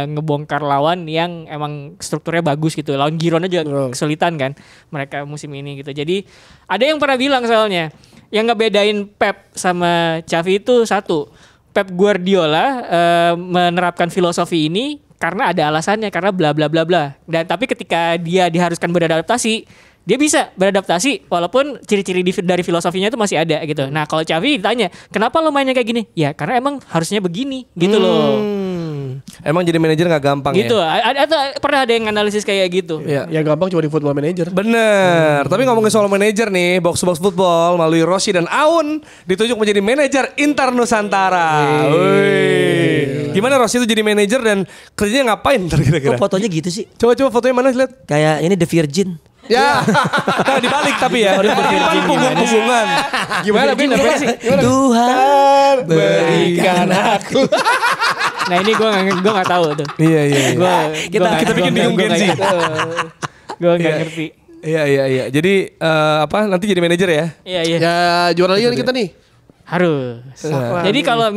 ngebongkar lawan yang emang strukturnya bagus gitu. Lawan Girona juga kesulitan kan mereka musim ini gitu. Jadi ada yang pernah bilang soalnya yang ngebedain Pep sama Xavi itu satu, Pep Guardiola menerapkan filosofi ini karena ada alasannya, karena bla bla bla bla. Dan tapi ketika dia diharuskan beradaptasi, dia bisa beradaptasi walaupun ciri-ciri dari filosofinya itu masih ada gitu. Nah kalau Xavi ditanya, kenapa lo mainnya kayak gini? Ya karena emang harusnya begini gitu loh. Emang jadi manajer gak gampang gitu. ya? Pernah ada yang analisis kayak gitu. Ya. Yang gampang cuma di Football Manager. Bener. Tapi ngomongin soal manajer nih, Box to Box Football melalui Rossi dan Aun ditunjuk menjadi manajer Inter Nusantara. Gimana Rossi itu jadi manajer dan kerjanya ngapain kira-kira? Kok fotonya gitu sih? Coba fotonya mana lihat? Kayak ini The Virgin. Ya. Nah, dibalik tapi ya. Punggung-punggungan. Gimana Bin? Tuhan Berikan aku. Nah ini gue nggak tahu tuh. Iya. Kita bikin bingung Gen Z. Gue nggak ngerti. Iya. Jadi nanti jadi manajer ya? Iya. Ya juara liga kita nih. Harus. Jadi kalau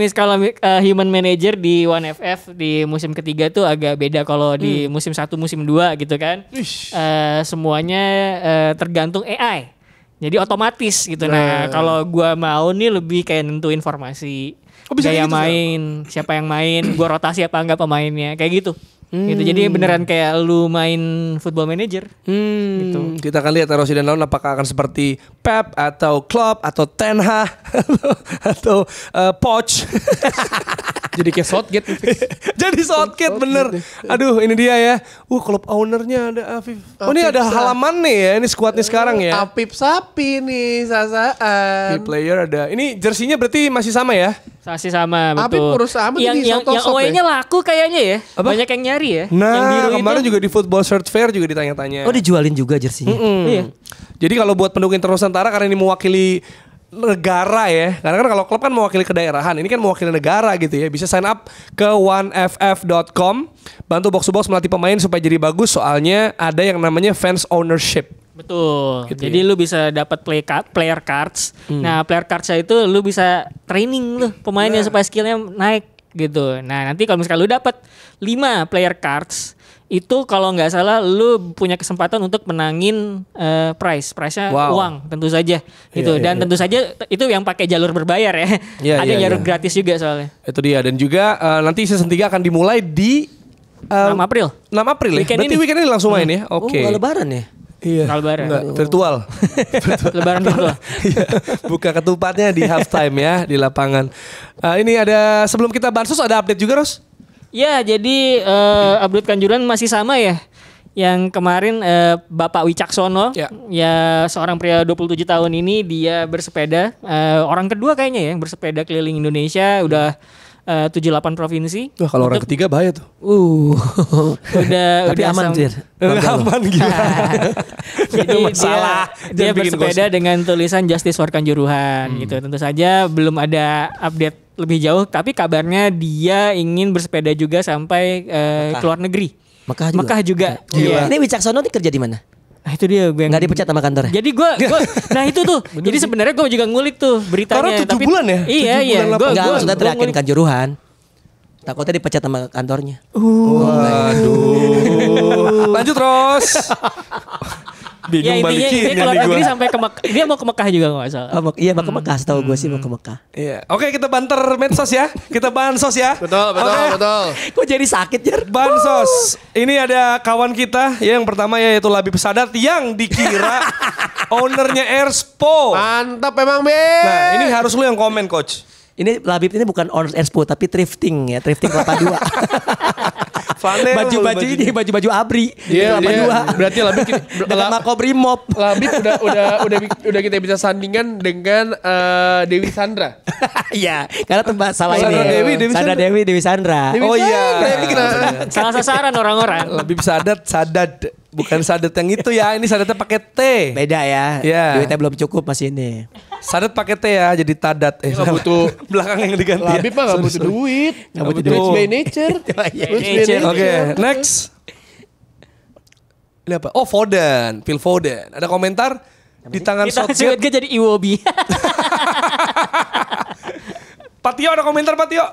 human manager di One FF di musim ketiga tuh agak beda kalau di musim 1 musim 2 gitu kan. Semuanya tergantung AI. Jadi otomatis gitu. Nah, kalau gua mau nih lebih kayak nentuin formasi, bisa gaya gitu, main, siapa yang main, gua rotasi apa enggak pemainnya, kayak gitu. Gitu. Jadi beneran kayak lu main Football Manager. Gitu. Kita akan lihat Rossi dan Laun apakah akan seperti Pep atau Klopp atau Ten Hag atau Poch. Jadi kayak Southgate nih, fix. Jadi Southgate bener. Aduh ini dia ya. Klub ownernya ada Afif. Oh ini ada halaman nih ya. Ini squad nih sekarang ya. Apip Sapi nih Sasaan. Key player ada. Ini jersinya berarti masih sama ya? Masih sama, Apip betul. kurus amat yang di yang Sotosop away-nya laku kayaknya ya. Apa? Banyak yang nyari ya. Nah yang biru kemarin itu. juga di Football Search Fair juga ditanya-tanya. Oh dijualin juga jersinya. Iya. Jadi kalau buat pendukung Nusantara karena ini mewakili negara ya. Karena kan kalau klub kan mewakili kedaerahan, ini kan mewakili negara gitu ya. Bisa sign up ke oneff.com, bantu box to box melatih pemain supaya jadi bagus. Soalnya ada yang namanya fans ownership. Betul. Gitu Jadi lu bisa dapat player cards. Nah, player cards itu lu bisa training lu pemainnya supaya skillnya naik gitu. Nah, nanti kalau misalkan lu dapat 5 player cards, itu kalau nggak salah lu punya kesempatan untuk menangin prize-nya uang tentu saja gitu. Dan tentu saja itu yang pakai jalur berbayar ya. Ada jalur gratis juga soalnya. Itu dia. Dan juga nanti season 3 akan dimulai di 6 April. 6 April ya? Weekend Berarti ini. weekend ini langsung main ya? Oke. Oh, lebaran ya? Iya. Lebaran. Enggak, virtual. Lebaran virtual. Iya, buka ketupatnya di halftime ya di lapangan. Ini ada sebelum kita bansos ada update juga Ros? Ya, jadi update Kanjuruhan masih sama ya. Yang kemarin Bapak Wicaksono, ya seorang pria 27 tahun ini dia bersepeda, orang kedua kayaknya ya yang bersepeda keliling Indonesia, udah 78 provinsi. Wah, kalau orang ketiga bahaya tuh. Udah Tapi aman sih. Aman gimana? Jadi dia bersepeda dengan tulisan Justice for Kanjuruhan gitu. Tentu saja belum ada update lebih jauh, tapi kabarnya dia ingin bersepeda juga sampai ke luar negeri. Mekah juga. Iya. Ini Wicaksono nih kerja di mana? Nah itu dia gue Nggak dipecat sama kantor. Jadi gue nah itu tuh. Jadi sebenarnya gue juga ngulik tuh beritanya. Karena 7 bulan ya? Iya 7 iya. bulan Gue Enggak, maksudnya teriakin ngulik. Kanjuruhan. Takutnya dipecat sama kantornya. Waduh. Lanjut Ros. Ya Bingung intinya balikin keluar nih negeri gua. sampai ke Mekah. Dia mau ke Mekah juga nggak salah. Iya mau ke Mekah, setahu gue sih mau ke Mekah. Iya. Oke, kita banter medsos ya. Kita bansos ya. Betul. Kok jadi sakit ya? Bansos. Ini ada kawan kita ya, yang pertama yaitu Labib Sadat yang dikira ownernya Erspo. Mantap emang Be. Nah, ini harus lu yang komen coach. Ini Labib ini bukan owner Expo tapi thrifting ya, thrifting Kelapa 2. Flanel, Baju-baju ini, baju-baju ABRI di Iya, Kelapa iya. 2. Berarti Labib Dekat Makobrimob. Labib udah kita bisa sandingan dengan Dewi Sandra. Iya, karena tempat salah Sandra ini. Dewi Sandra Sandra. Dewi Sandra. Oh iya. Salah sasaran orang-orang. Labib Sadat. Bukan Sadat yang itu ya. Ini Sadatnya pakai T. Beda ya. Iya. Duitnya belum cukup masih ini. Sadat pakai T ya, jadi Tadat. Nggak butuh. Belakang yang diganti. Labib mah nggak butuh duit. Nggak butuh Duit duit. by nature. Iya, Duit by nature. nature. Oke, next. Ini apa? Oh, Foden, Phil Foden. Ada komentar di tangan Kita Southgate. gue jadi Iwobi. Patio ada komentar Patio.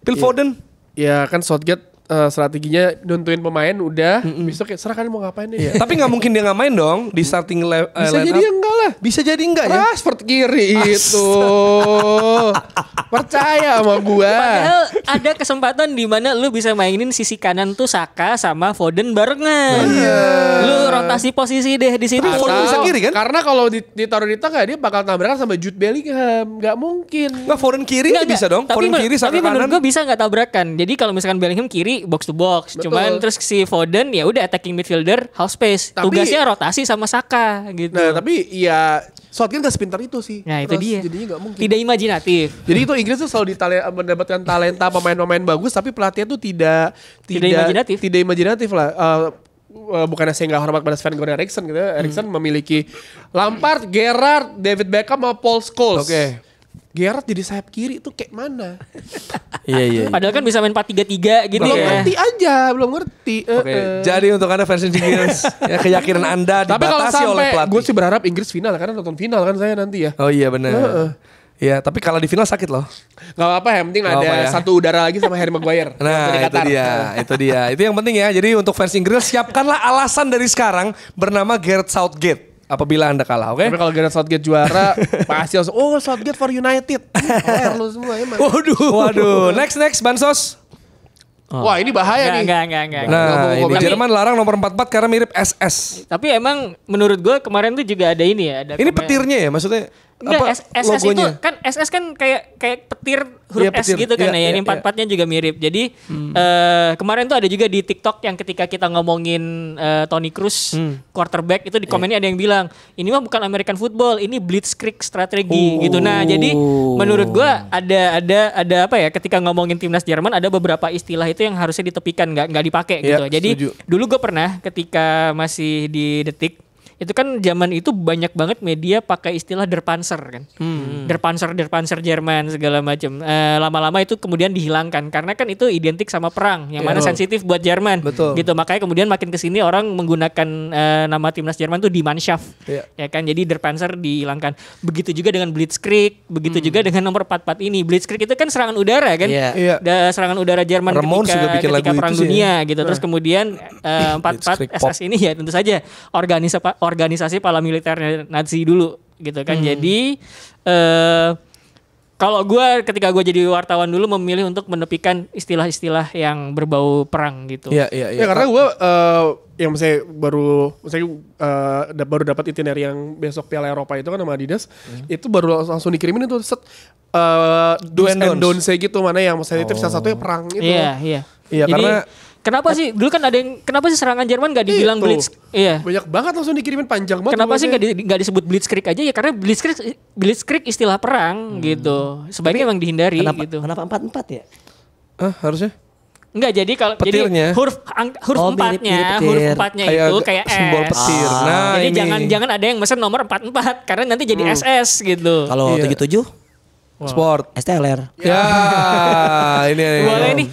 Phil Foden. Ya kan Southgate strateginya nuntuin pemain udah. Besok kayak serah kalian mau ngapain deh. Tapi nggak mungkin dia nggak main dong di starting Bisa line jadi up. enggak lah. Bisa jadi enggak ya? Rashford kiri itu. Percaya sama gua. Padahal ada kesempatan di mana lu bisa mainin sisi kanan tuh Saka sama Foden barengan. Lu rotasi posisi deh di situ. Tapi Foden bisa kiri kan? Karena kalau ditaruh di tengah dia bakal tabrakan sama Jude Bellingham. Gak mungkin. Nggak, Foden kiri Nggak, bisa dong. Tapi, Foden kiri tapi Saka menurut kanan. gue bisa nggak tabrakan. Jadi kalau misalkan Bellingham kiri box to box, Betul. cuman terus si Foden ya udah attacking midfielder half space. Tapi- Tugasnya rotasi sama Saka gitu. Nah tapi ya Southgate gak sepintar itu sih. Nah, itu Terus dia. Jadinya gak mungkin. Tidak imajinatif. Jadi itu Inggris tuh selalu mendapatkan talenta pemain-pemain bagus, tapi pelatihnya tuh tidak imajinatif. Tidak imajinatif lah. Bukannya saya nggak hormat pada Sven-Goran Eriksson gitu. Eriksson memiliki Lampard, Gerrard, David Beckham, sama Paul Scholes. Oke. Gerrard jadi sayap kiri tuh kayak mana? Iya. Padahal kan bisa main 4-3-3 gitu Belum ya. ngerti aja, belum ngerti. Oke. Jadi untuk Anda fans Inggris, ya keyakinan Anda Tapi kalau dibatasi oleh sampai pelatih. gue sih berharap Inggris final karena nonton final kan saya nanti ya. Oh iya benar. Iya, tapi kalau di final sakit loh. Gak apa-apa, yang penting Nggak ada apa ya. satu udara lagi sama Harry Maguire. Nah, Dari itu Qatar. dia. Itu yang penting ya. Jadi untuk fans Inggris siapkanlah alasan dari sekarang bernama Gareth Southgate. apabila Anda kalah, oke? Tapi kalau Gareth Southgate juara pasti langsung Southgate for United. Lu semua emang. Waduh. Next bansos. Wah, ini bahaya nih. Enggak. Nah, ini Tapi- Jerman larang nomor 44 karena mirip SS. Tapi emang menurut gue kemarin tuh juga ada ini ya. Ada Ini petirnya ya maksudnya? Enggak, SS itu logonya? kan SS kan kayak petir huruf Iya, S petir. gitu kan Iya, ya. Ini iya, empat-empatnya juga mirip. Jadi kemarin tuh ada juga di TikTok yang ketika kita ngomongin Toni Kroos quarterback itu di komennya ada yang bilang ini mah bukan American football, ini blitzkrieg strategi gitu. Nah, jadi menurut gua ada apa ya ketika ngomongin timnas Jerman ada beberapa istilah itu yang harusnya ditepikan nggak dipakai gitu. Iya, Jadi setuju. dulu gue pernah ketika masih di Detik itu kan zaman itu banyak banget media pakai istilah Der Panzer kan. Der Panzer Jerman segala macam. Lama-lama itu kemudian dihilangkan karena kan itu identik sama perang yang mana sensitif buat Jerman. Betul. Gitu makanya kemudian makin kesini orang menggunakan nama timnas Jerman tuh Die Mannschaft. Iya. Ya kan jadi Der Panzer dihilangkan. Begitu juga dengan Blitzkrieg, begitu juga dengan nomor 44 ini. Blitzkrieg itu kan serangan udara kan. Iya. Iya. Serangan udara Jerman Ramones juga bikin ketika lagu perang itu sih dunia gitu. Terus kemudian 44 Blitzkrieg pop. SS ini ya tentu saja organisasi paramiliter Nazi dulu gitu kan. Jadi kalau ketika gue jadi wartawan dulu memilih untuk menepikan istilah-istilah yang berbau perang gitu. Iya. Ya karena gue yang baru dapat itinerary yang besok Piala Eropa itu kan sama Adidas itu baru langsung dikirimin itu set do's and don'ts gitu mana yang sensitif salah satunya perang itu. Iya. Iya, Jadi, karena kenapa sih dulu kan ada yang kenapa sih serangan Jerman gak dibilang Itu. blitz? Iya. Banyak banget langsung dikirimin panjang banget. Kenapa sih pokoknya. nggak disebut blitzkrieg aja ya karena blitzkrieg istilah perang gitu. Sebaiknya emang dihindari gitu. Kenapa 44 ya? harusnya? Enggak, jadi kalau jadi Petirnya. huruf Oh, empatnya, mirip huruf petir. empatnya Kayak itu kayak simbol S. petir. Ah. Nah, Jadi ini. jangan ada yang mesen nomor 44 karena nanti jadi SS gitu. Kalau Iya. 77 Sport. STLR. Ya, ini. Boleh nih.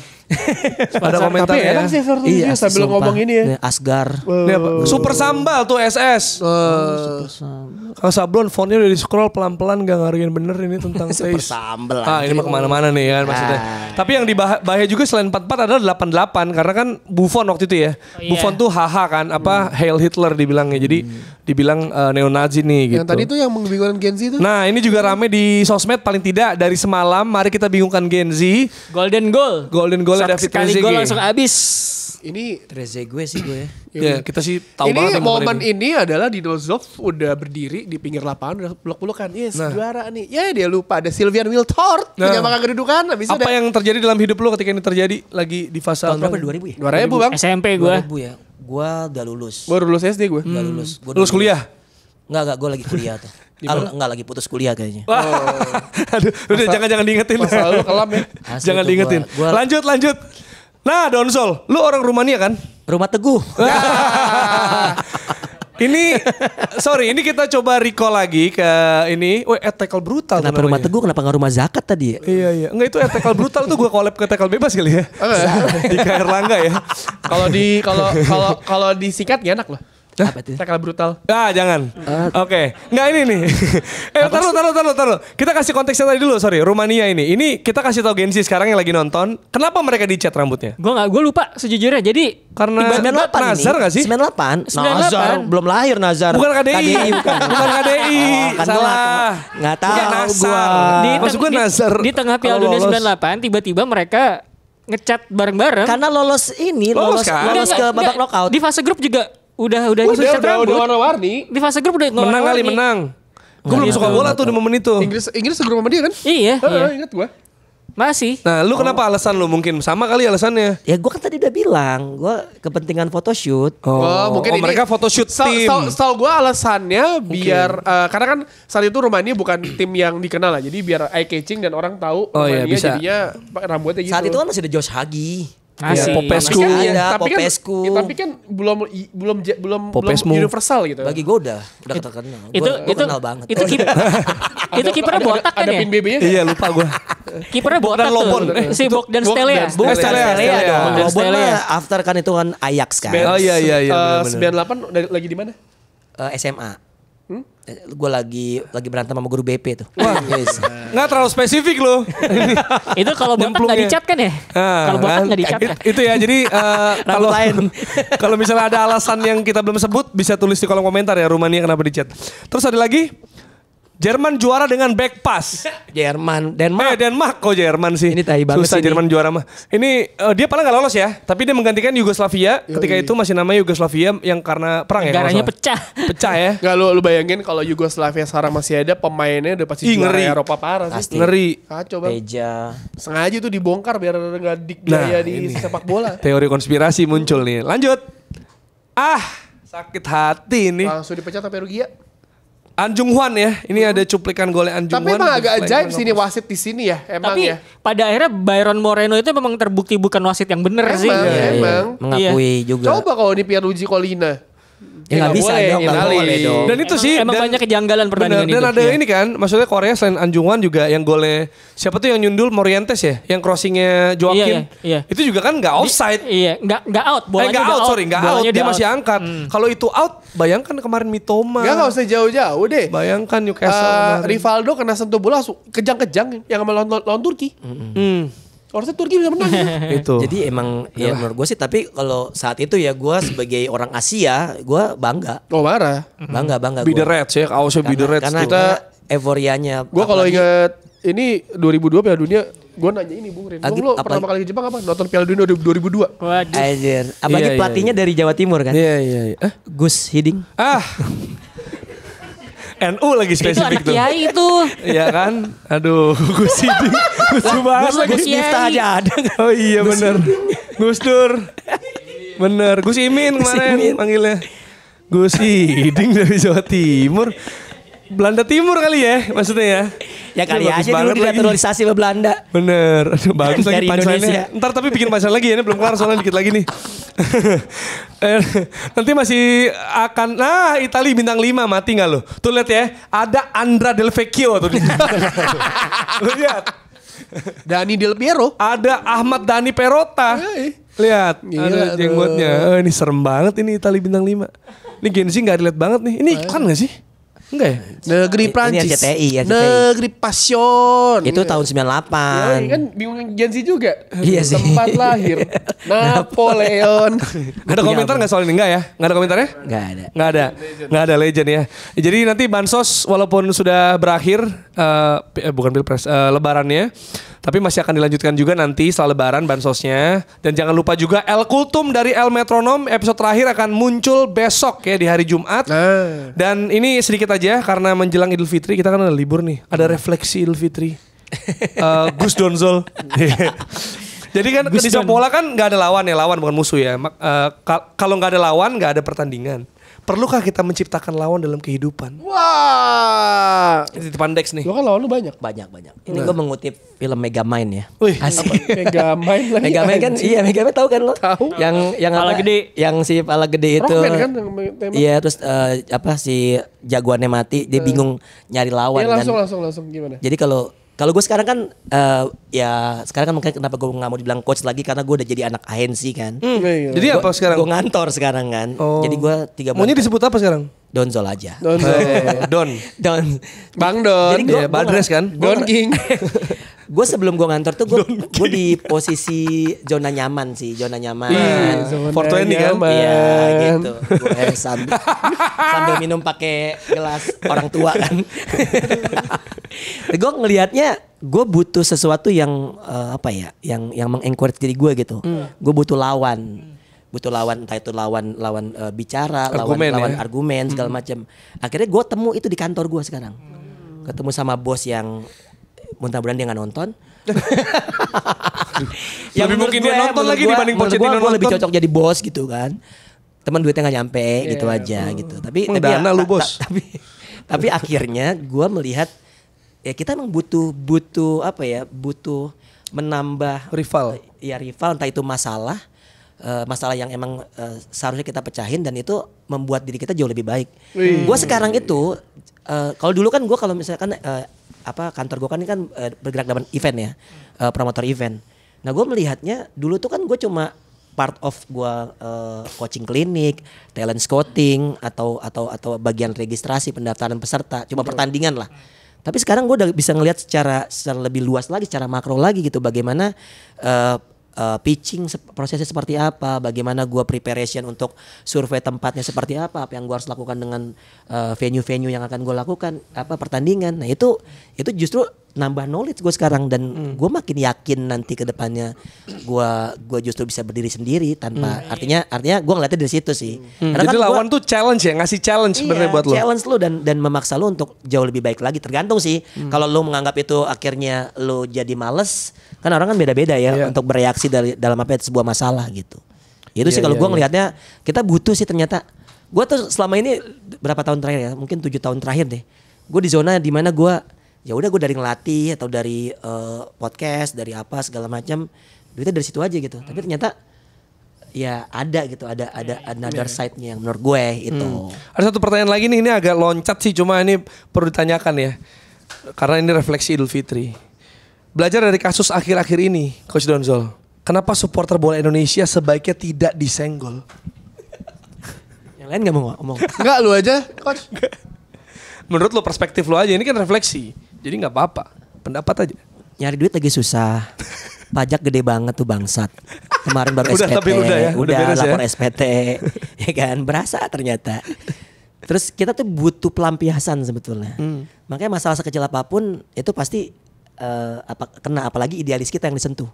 Ada komentar Tapi ya. enak sih Verdi sambil sumpah. ngomong ini ya. Nih, Asgar. Ini apa? Super Sambal tuh SS. Kalau sablon fontnya udah di scroll pelan-pelan gak ngaruhin bener ini tentang Super taste. Sambal. Ini mah kemana-mana nih kan maksudnya. Tapi yang bahaya juga selain 44 adalah 88 karena kan Buffon waktu itu ya. iya. Buffon tuh haha kan Hail Hitler dibilangnya. Jadi dibilang neo-Nazi nih gitu. Yang tadi tuh yang membingungkan Gen Z itu. Nah ini juga rame di sosmed paling tidak dari semalam. Mari kita bingungkan Gen Z. Golden goal. Golden goal David Sekali Trezeguet. gol langsung habis. Ini Trezeguet sih gue. Ya kita sih tahu ini banget yang momen ini. ini adalah Dino Zoff udah berdiri di pinggir lapangan udah peluk-pelukan. Yes, juara nih. Ya dia lupa ada Sylvian Wiltord penyamakan kedudukan habis itu Apa yang terjadi dalam hidup lu ketika ini terjadi lagi di fase Tahun berapa? 2000 ya? 2000 Bang. SMP gua. 2000 ya. Gua udah lulus. Baru lulus SD gue. Udah lulus. Gua lulus kuliah. Enggak, gue lagi kuliah tuh. Enggak lagi putus kuliah kayaknya. Aduh, udah jangan diingetin. Masa lalu kelam ya. Asli Jangan tuh diingetin. gua- Lanjut. Nah, Donsol, lu orang Rumania kan? Rumah Teguh. Ini ini kita coba recall lagi ke ini. Tackle brutal. Kenapa tuh Rumah namanya. Teguh? Kenapa nggak Rumah Zakat tadi ya? Iya. Enggak itu tackle brutal tuh gue collab ke tackle bebas kali ya. Di KR Langga ya. Kalau disingkat gak enak loh. Apa itu? Tackle brutal. Jangan. Oke. Nggak ini nih. Taruh. Kita kasih konteksnya tadi dulu, sorry. Rumania ini. Ini kita kasih tahu Gen Z sekarang yang lagi nonton. Kenapa mereka dicat rambutnya? Gue lupa sejujurnya. Jadi Karena 98 Nazar ini. nggak sih? 98. 98. Nazar belum lahir Nazar. Bukan KDI. bukan. Bukan KDI. Kan Salah. Nggak tahu Bukan Nazar. gua. Maksud gue Nazar. di tengah Piala kalau Dunia lolos. 98 tiba-tiba mereka ngecat bareng-bareng. Karena lolos ini, Lolos lolos kan? lolos ke babak knockout. Di fase grup juga udah ngecat Udah rambut. warna-warni. Di fase grup udah Menang kali, warna-warni. menang. Gue belum suka bola tuh di momen itu. Inggris segera sama dia kan? Iya. Ingat gue. Masih. Nah, lu kenapa alasan lu mungkin sama kali alasannya? Ya gue kan tadi udah bilang, gue kepentingan photoshoot. Mungkin ini mereka photoshoot tim. Setahu gue alasannya biar karena kan saat itu Rumania bukan tim yang dikenal lah. Jadi biar eye catching dan orang tahu Oh, iya, Rumania bisa. jadinya rambutnya gitu. Saat itu kan masih ada Josh Hagi. Masih. Ya, Popescu. Masih ada tapi kan, Popescu. tapi kan belum Popescu. universal gitu. Bagi gue udah terkenal. Itu Gua kenal banget. Itu itu kipernya botak kan Ada ya? pin BB-nya. Iya, lupa gue. Kipernya botak Bogdan Lobon. tuh. Si Bogdan Stelea. Bogdan Stelea. Stelea dong. Bogdan Lobon Stelea. mah after kan itu kan Ajax kan. Oh iya, bener-bener. 98 lagi di mana? SMA. Gue lagi berantem sama guru BP tuh. Wah, nggak terlalu spesifik loh. Itu kalau botak nggak dicat kan ya? Kalau botak nggak dicat kan? Itu ya, jadi kalau lain. kalau misalnya ada alasan yang kita belum sebut bisa tulis di kolom komentar ya Rumania kenapa dicat. Terus ada lagi Jerman juara dengan back pass. Denmark kok Jerman sih. Ini tai banget Susah sih Jerman juara mah. Ini dia paling nggak lolos ya, tapi dia menggantikan Yugoslavia. Ketika itu masih namanya Yugoslavia yang karena perang ya. Negaranya pecah. Pecah ya. Gak lu bayangin kalau Yugoslavia sekarang masih ada pemainnya udah pasti juara ngeri. Eropa parah sih. Pasti. Ngeri. Kacau bang. Teja. Sengaja tuh dibongkar biar nggak dikdaya di sepak bola. Teori konspirasi muncul nih. Lanjut. Sakit hati ini. Langsung dipecat sampai Rugia. Anjung Hwan ya. Ini ada cuplikan golnya Anjung Tapi Hwan. emang agak ajaib sih ini wasit di sini ya. Emang Tapi ya. pada akhirnya Byron Moreno itu memang terbukti bukan wasit yang benar sih. Emang. Mengakui juga. Coba kalau ini Pierluigi Collina. Ya nggak bisa boleh, dong, nggak Itali. boleh dong. Dan itu sih Emang banyak kejanggalan pertandingan bener, dan itu. ada Iya. ini kan, maksudnya Korea selain Anjung Hwan juga yang golnya siapa tuh yang nyundul Morientes ya, yang crossingnya Joaquin. Iya. Itu juga kan nggak offside. Iya, nggak out. Bolanya Nggak udah out, sorry, nggak out. Bolanya Dia udah masih out. angkat. Kalau itu out, bayangkan kemarin Mitoma. Nggak usah jauh-jauh deh. Bayangkan Newcastle kemarin. Rivaldo kena sentuh bola langsung kejang-kejang yang sama lawan Turki. Harusnya Turki bisa menang. Itu. Jadi emang ya menurut gue sih, tapi kalau saat itu ya gue sebagai orang Asia gue bangga. Oh marah. Bangga Be the gue. Reds ya, kaosnya Be the Reds Karena tuh. kita euforianya. Gue kalau apalagi- inget ini 2002 Piala Dunia, gue nanya ini Bung Rin. Lagi- Bung, lo apa- pertama kali ke Jepang apa? Nonton Piala Dunia 2002. Waduh. Anjir. Apalagi Iya, pelatihnya dari Jawa Timur kan. Iya. Gus Hiding. NU lagi Itu spesifik anak tuh. kiai itu. Iya kan? Aduh, Gus Hiding. Lucu banget Gus- lagi. Gus Miftah Yai. aja ada. Oh iya bener. Gus Dur. Bener. Gus Imin kemarin Imin. panggilnya. Gus Hiding dari Jawa Timur. Belanda Timur kali ya maksudnya ya. Ya kali Bagus aja dulu banget lagi. dinaturalisasi sama Belanda. Bener. Aduh, bagus lagi Dari punchline-nya. Indonesia. Ntar tapi bikin punchline lagi ya. Ini belum kelar soalnya dikit lagi nih. Nanti masih akan. Nah Itali bintang 5 mati gak lo? Tuh lihat ya. Ada Andra Del Vecchio tuh. Lu lihat. Dani Del Piero. Ada Ahmad Dhani Perota. Lihat. Gila Ada tuh. jenggotnya. Ini serem banget ini Itali bintang 5. Ini Gen Z gak relate banget nih. Ini iklan gak sih? Enggak ya? Negeri Ini Prancis. RCTI. Negeri Passion. Itu tahun 98. Yoi, kan bingung Gen Z juga. Iya sih. Tempat lahir. Napoleon. Ada komentar gak soal ini? Enggak ya? Gak ada komentarnya? Enggak ada. Nggak ada legend ya. Jadi nanti bansos walaupun sudah berakhir, bukan pilpres, lebarannya, tapi masih akan dilanjutkan juga nanti setelah lebaran bansosnya. Dan jangan lupa juga El Kultum dari El Metronom episode terakhir akan muncul besok ya di hari Jumat. Dan ini sedikit aja karena menjelang Idul Fitri kita kan ada libur nih, ada refleksi Idul Fitri. Gus Donzol. Jadi kan di sepak bola kan nggak ada lawan ya, lawan bukan musuh ya. Kalau nggak ada lawan nggak ada pertandingan. Perlukah kita menciptakan lawan dalam kehidupan? Wah. Ini titipan Dex nih. Lo kan lawan lu banyak. Banyak. Ini gue mengutip film Megamind ya. Wih, Asik. Megamind lagi. Megamind kan, anjing. iya Megamind tahu kan lo? Tahu. Yang Pala apa? gede. Yang si pala gede itu. Rockman kan yang tema. Iya terus apa si jagoannya mati, dia bingung nyari lawan Iya kan. langsung gimana? Jadi kalau gue sekarang kan ya sekarang kan mungkin kenapa gue nggak mau dibilang coach lagi karena gue udah jadi anak agensi kan. Jadi apa sekarang? Gue ngantor sekarang kan. Oh. Jadi gue 3 bulan. Maunya disebut apa sekarang? Donzol aja. Don. Don. Bang Don. Jadi gua- Iya, Badres kan? Don King. Gue sebelum gue ngantor tuh gue di posisi zona nyaman sih, zona nyaman. Zona 420 kan? nyaman. Iya gitu. Gue sambil minum pakai gelas orang tua kan. Gue ngelihatnya gue butuh sesuatu yang apa ya, yang mengencourage diri gue gitu. Gue butuh lawan. Entah itu lawan bicara, Argumen, lawan ya? argumen segala macam. Akhirnya gue temu itu di kantor gue sekarang. Ketemu sama bos yang mudah-mudahan dia nggak nonton. Yang Lebih menurut mungkin dia gue- nonton menurut lagi gue- dibanding menurut Pochettino gue lebih nonton. cocok jadi bos gitu kan. Teman duitnya nggak nyampe gitu aja gitu. Tapi Dana lu, bos. Tapi akhirnya gue melihat ya kita emang butuh apa ya, butuh menambah Rival. ya rival, entah itu masalah yang emang seharusnya kita pecahin dan itu membuat diri kita jauh lebih baik. Gue sekarang itu kalau dulu kan gue kalau misalkan kantor gue kan bergerak dalam event ya, promotor event. Nah gue melihatnya dulu tuh kan gue cuma part of gue coaching klinik, talent scouting atau bagian registrasi pendaftaran peserta, cuma pertandingan lah. Tapi sekarang gue udah bisa ngelihat secara lebih luas lagi, secara makro lagi gitu, bagaimana pitching prosesnya seperti apa, bagaimana gue preparation untuk survei tempatnya seperti apa yang gue harus lakukan dengan venue-venue yang akan gue lakukan, pertandingan. Nah itu justru nambah knowledge gue sekarang, dan gue makin yakin nanti ke depannya gue justru bisa berdiri sendiri tanpa artinya gue ngeliatnya dari situ sih. Jadi kan lawan tuh challenge ya, ngasih challenge sebenarnya buat lo. Challenge lu dan memaksa lu untuk jauh lebih baik lagi. Tergantung sih. Kalau lu menganggap itu akhirnya lu jadi males, kan orang kan beda-beda ya untuk bereaksi dalam sebuah masalah gitu. Itu sih kalau gue ngelihatnya kita butuh sih ternyata. Gue tuh selama ini berapa tahun terakhir ya, mungkin 7 tahun terakhir deh. Gue di zona di mana gue ya udah gue dari ngelatih atau dari podcast, dari apa segala macam, duitnya dari situ aja gitu. Tapi ternyata ya ada gitu, ada another side-nya yang menurut gue itu. Ada satu pertanyaan lagi nih, ini agak loncat sih, cuma ini perlu ditanyakan ya. Karena ini refleksi Idul Fitri. Belajar dari kasus akhir-akhir ini, Coach Donzol, kenapa supporter bola Indonesia sebaiknya tidak disenggol? Yang lain gak mau ngomong? Enggak, lu aja, Coach. Menurut lo, perspektif lo aja, ini kan refleksi. Jadi gak apa-apa, pendapat aja. Nyari duit lagi susah. Pajak gede banget tuh bangsat. Kemarin baru Udah, SPT, tapi udah beres lapor ya. SPT, ya kan, berasa ternyata. Terus kita tuh butuh pelampiasan sebetulnya. Makanya masalah sekecil apapun itu pasti kena, apalagi idealis kita yang disentuh.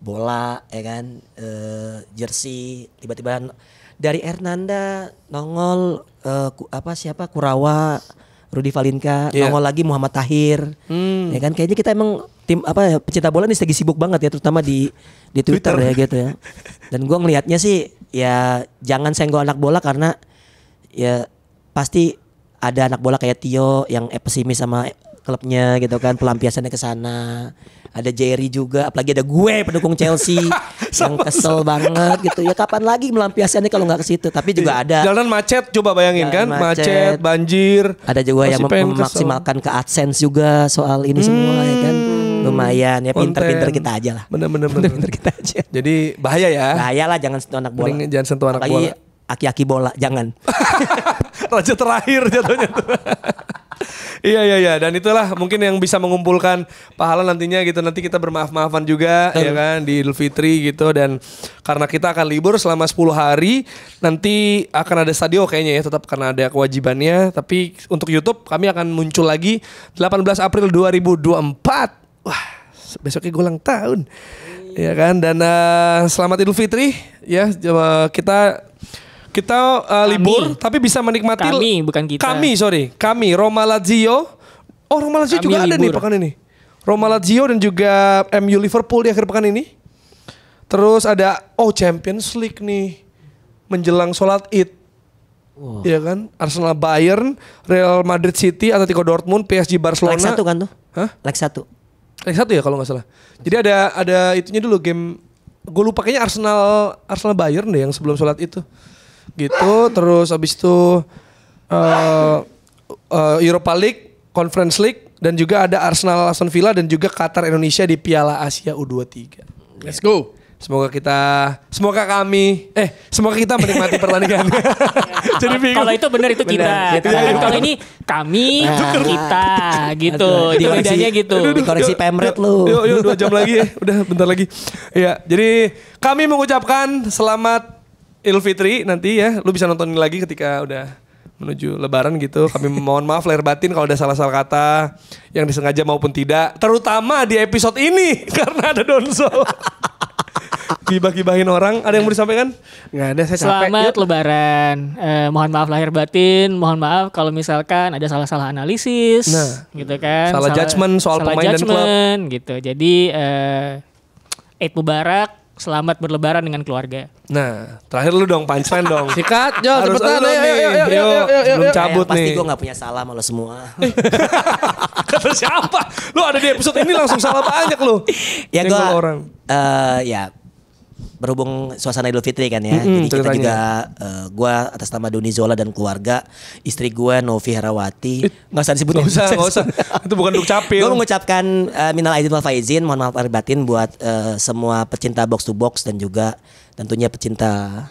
Bola, ya kan, jersey, tiba-tiba dari Hernanda nongol Kurawa, Rudi Valinka, nongol lagi Muhammad Tahir. Ya kan, kayaknya kita emang tim pecinta bola ini lagi sibuk banget ya, terutama di Twitter ya gitu ya. Dan gue ngelihatnya sih ya jangan senggol anak bola, karena ya pasti ada anak bola kayak Tio yang pesimis sama klubnya gitu kan, pelampiasannya ke sana. Ada Jerry juga, apalagi ada gue pendukung Chelsea yang kesel banget gitu. Ya kapan lagi melampiasannya kalau nggak ke situ? Tapi juga ada jalanan macet, coba bayangin kan, macet, banjir. Ada juga yang memaksimalkan ke AdSense juga soal ini semua ya kan. Lumayan ya, pinter-pinter kita aja lah. Bener. Pinter kita aja. Jadi bahaya ya. Bahaya lah, jangan sentuh anak bola. Jangan sentuh anak apalagi bola. aki-aki bola, jangan. Raja terakhir jatuhnya tuh. Iya, dan itulah mungkin yang bisa mengumpulkan pahala nantinya gitu. Nanti kita bermaaf-maafan juga ya kan di Idul Fitri gitu. Dan karena kita akan libur selama 10 hari, nanti akan ada stadio kayaknya ya, tetap karena ada kewajibannya. Tapi untuk YouTube kami akan muncul lagi 18 April 2024. Wah, besoknya gue ulang tahun. Ya kan, dan selamat Idul Fitri ya. Kita libur tapi bisa menikmati. Kami, bukan kita. Kami Roma Lazio. Oh, Roma Lazio juga ada nih pekan ini. Roma Lazio dan juga MU Liverpool di akhir pekan ini. Terus ada Champions League nih menjelang sholat Id. Iya kan? Arsenal Bayern, Real Madrid City, Atletico Dortmund, PSG Barcelona. Leg 1 kan tuh? Hah? Leg 1. Leg 1 ya kalau nggak salah. Jadi ada itunya dulu game. Gue lupa kayaknya Arsenal Bayern deh yang sebelum sholat itu. Gitu, terus abis itu Europa League, Conference League, dan juga ada Arsenal Aston Villa dan juga Qatar Indonesia di Piala Asia U23. Let's go. Semoga kita menikmati pertandingan. Jadi kalau itu benar itu kita. Kalau ini kami, kita gitu. Itu bedanya gitu. Dikoreksi pemret lu. Yuk 2 jam lagi ya. Udah bentar lagi. Ya, jadi kami mengucapkan selamat Idul Fitri nanti ya. Lu bisa nontonin lagi ketika udah menuju Lebaran gitu. Kami mohon maaf lahir batin kalau ada salah-salah kata yang disengaja maupun tidak. Terutama di episode ini karena ada Donzol. Gibah-gibahin orang. Ada yang mau disampaikan? Nggak ada, saya capek. Selamat Lebaran. Mohon maaf lahir batin. Mohon maaf kalau misalkan ada salah-salah analisis. Gitu kan. Salah judgement soal pemain dan klub. Gitu. Jadi Eid Mubarak. Selamat berlebaran dengan keluarga. Nah, terakhir lu dong, punchline dong. Sikat, Jo, Harus cepetan. lu nih. Yuk, sebelum cabut Pasti nih. gue gak punya salah sama lo semua. Kata siapa? Lu ada di episode ini langsung salah banyak lu. Ya gue orang. ya berhubung suasana Idul Fitri kan ya. Jadi kita ceritanya. juga gue atas nama Doni Zola dan keluarga, istri gue Novi Herawati, nggak usah disebutin. Nggak usah. Itu bukan duk capil. Gue mengucapkan minal aidin wal faizin, mohon maaf lahir batin buat semua pecinta box to box dan juga tentunya pecinta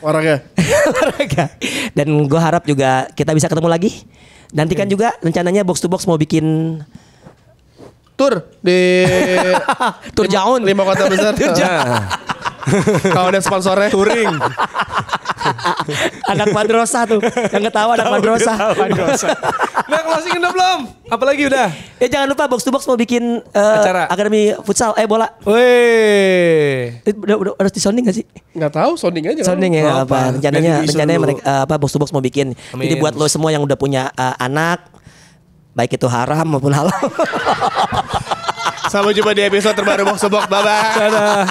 Orangnya. olahraga. Dan gue harap juga kita bisa ketemu lagi. Nantikan juga rencananya box to box mau bikin Tur di tur jaun 5 kota besar. Kalau ada sponsornya. Touring. anak madrasah tuh yang ketawa anak madrasah. Nah, closing udah belum? Apalagi udah? Ya jangan lupa box to box mau bikin Acara. akademi futsal bola. Weh. Udah harus di sounding gak sih? Nggak tahu sounding aja. Sounding ya apa? Rencananya Biar diisu mereka dulu. box to box mau bikin. Amin. Jadi buat lo semua yang udah punya anak, baik itu haram maupun halal. Sampai jumpa di episode terbaru Box to Box. Bye bye. Dadah.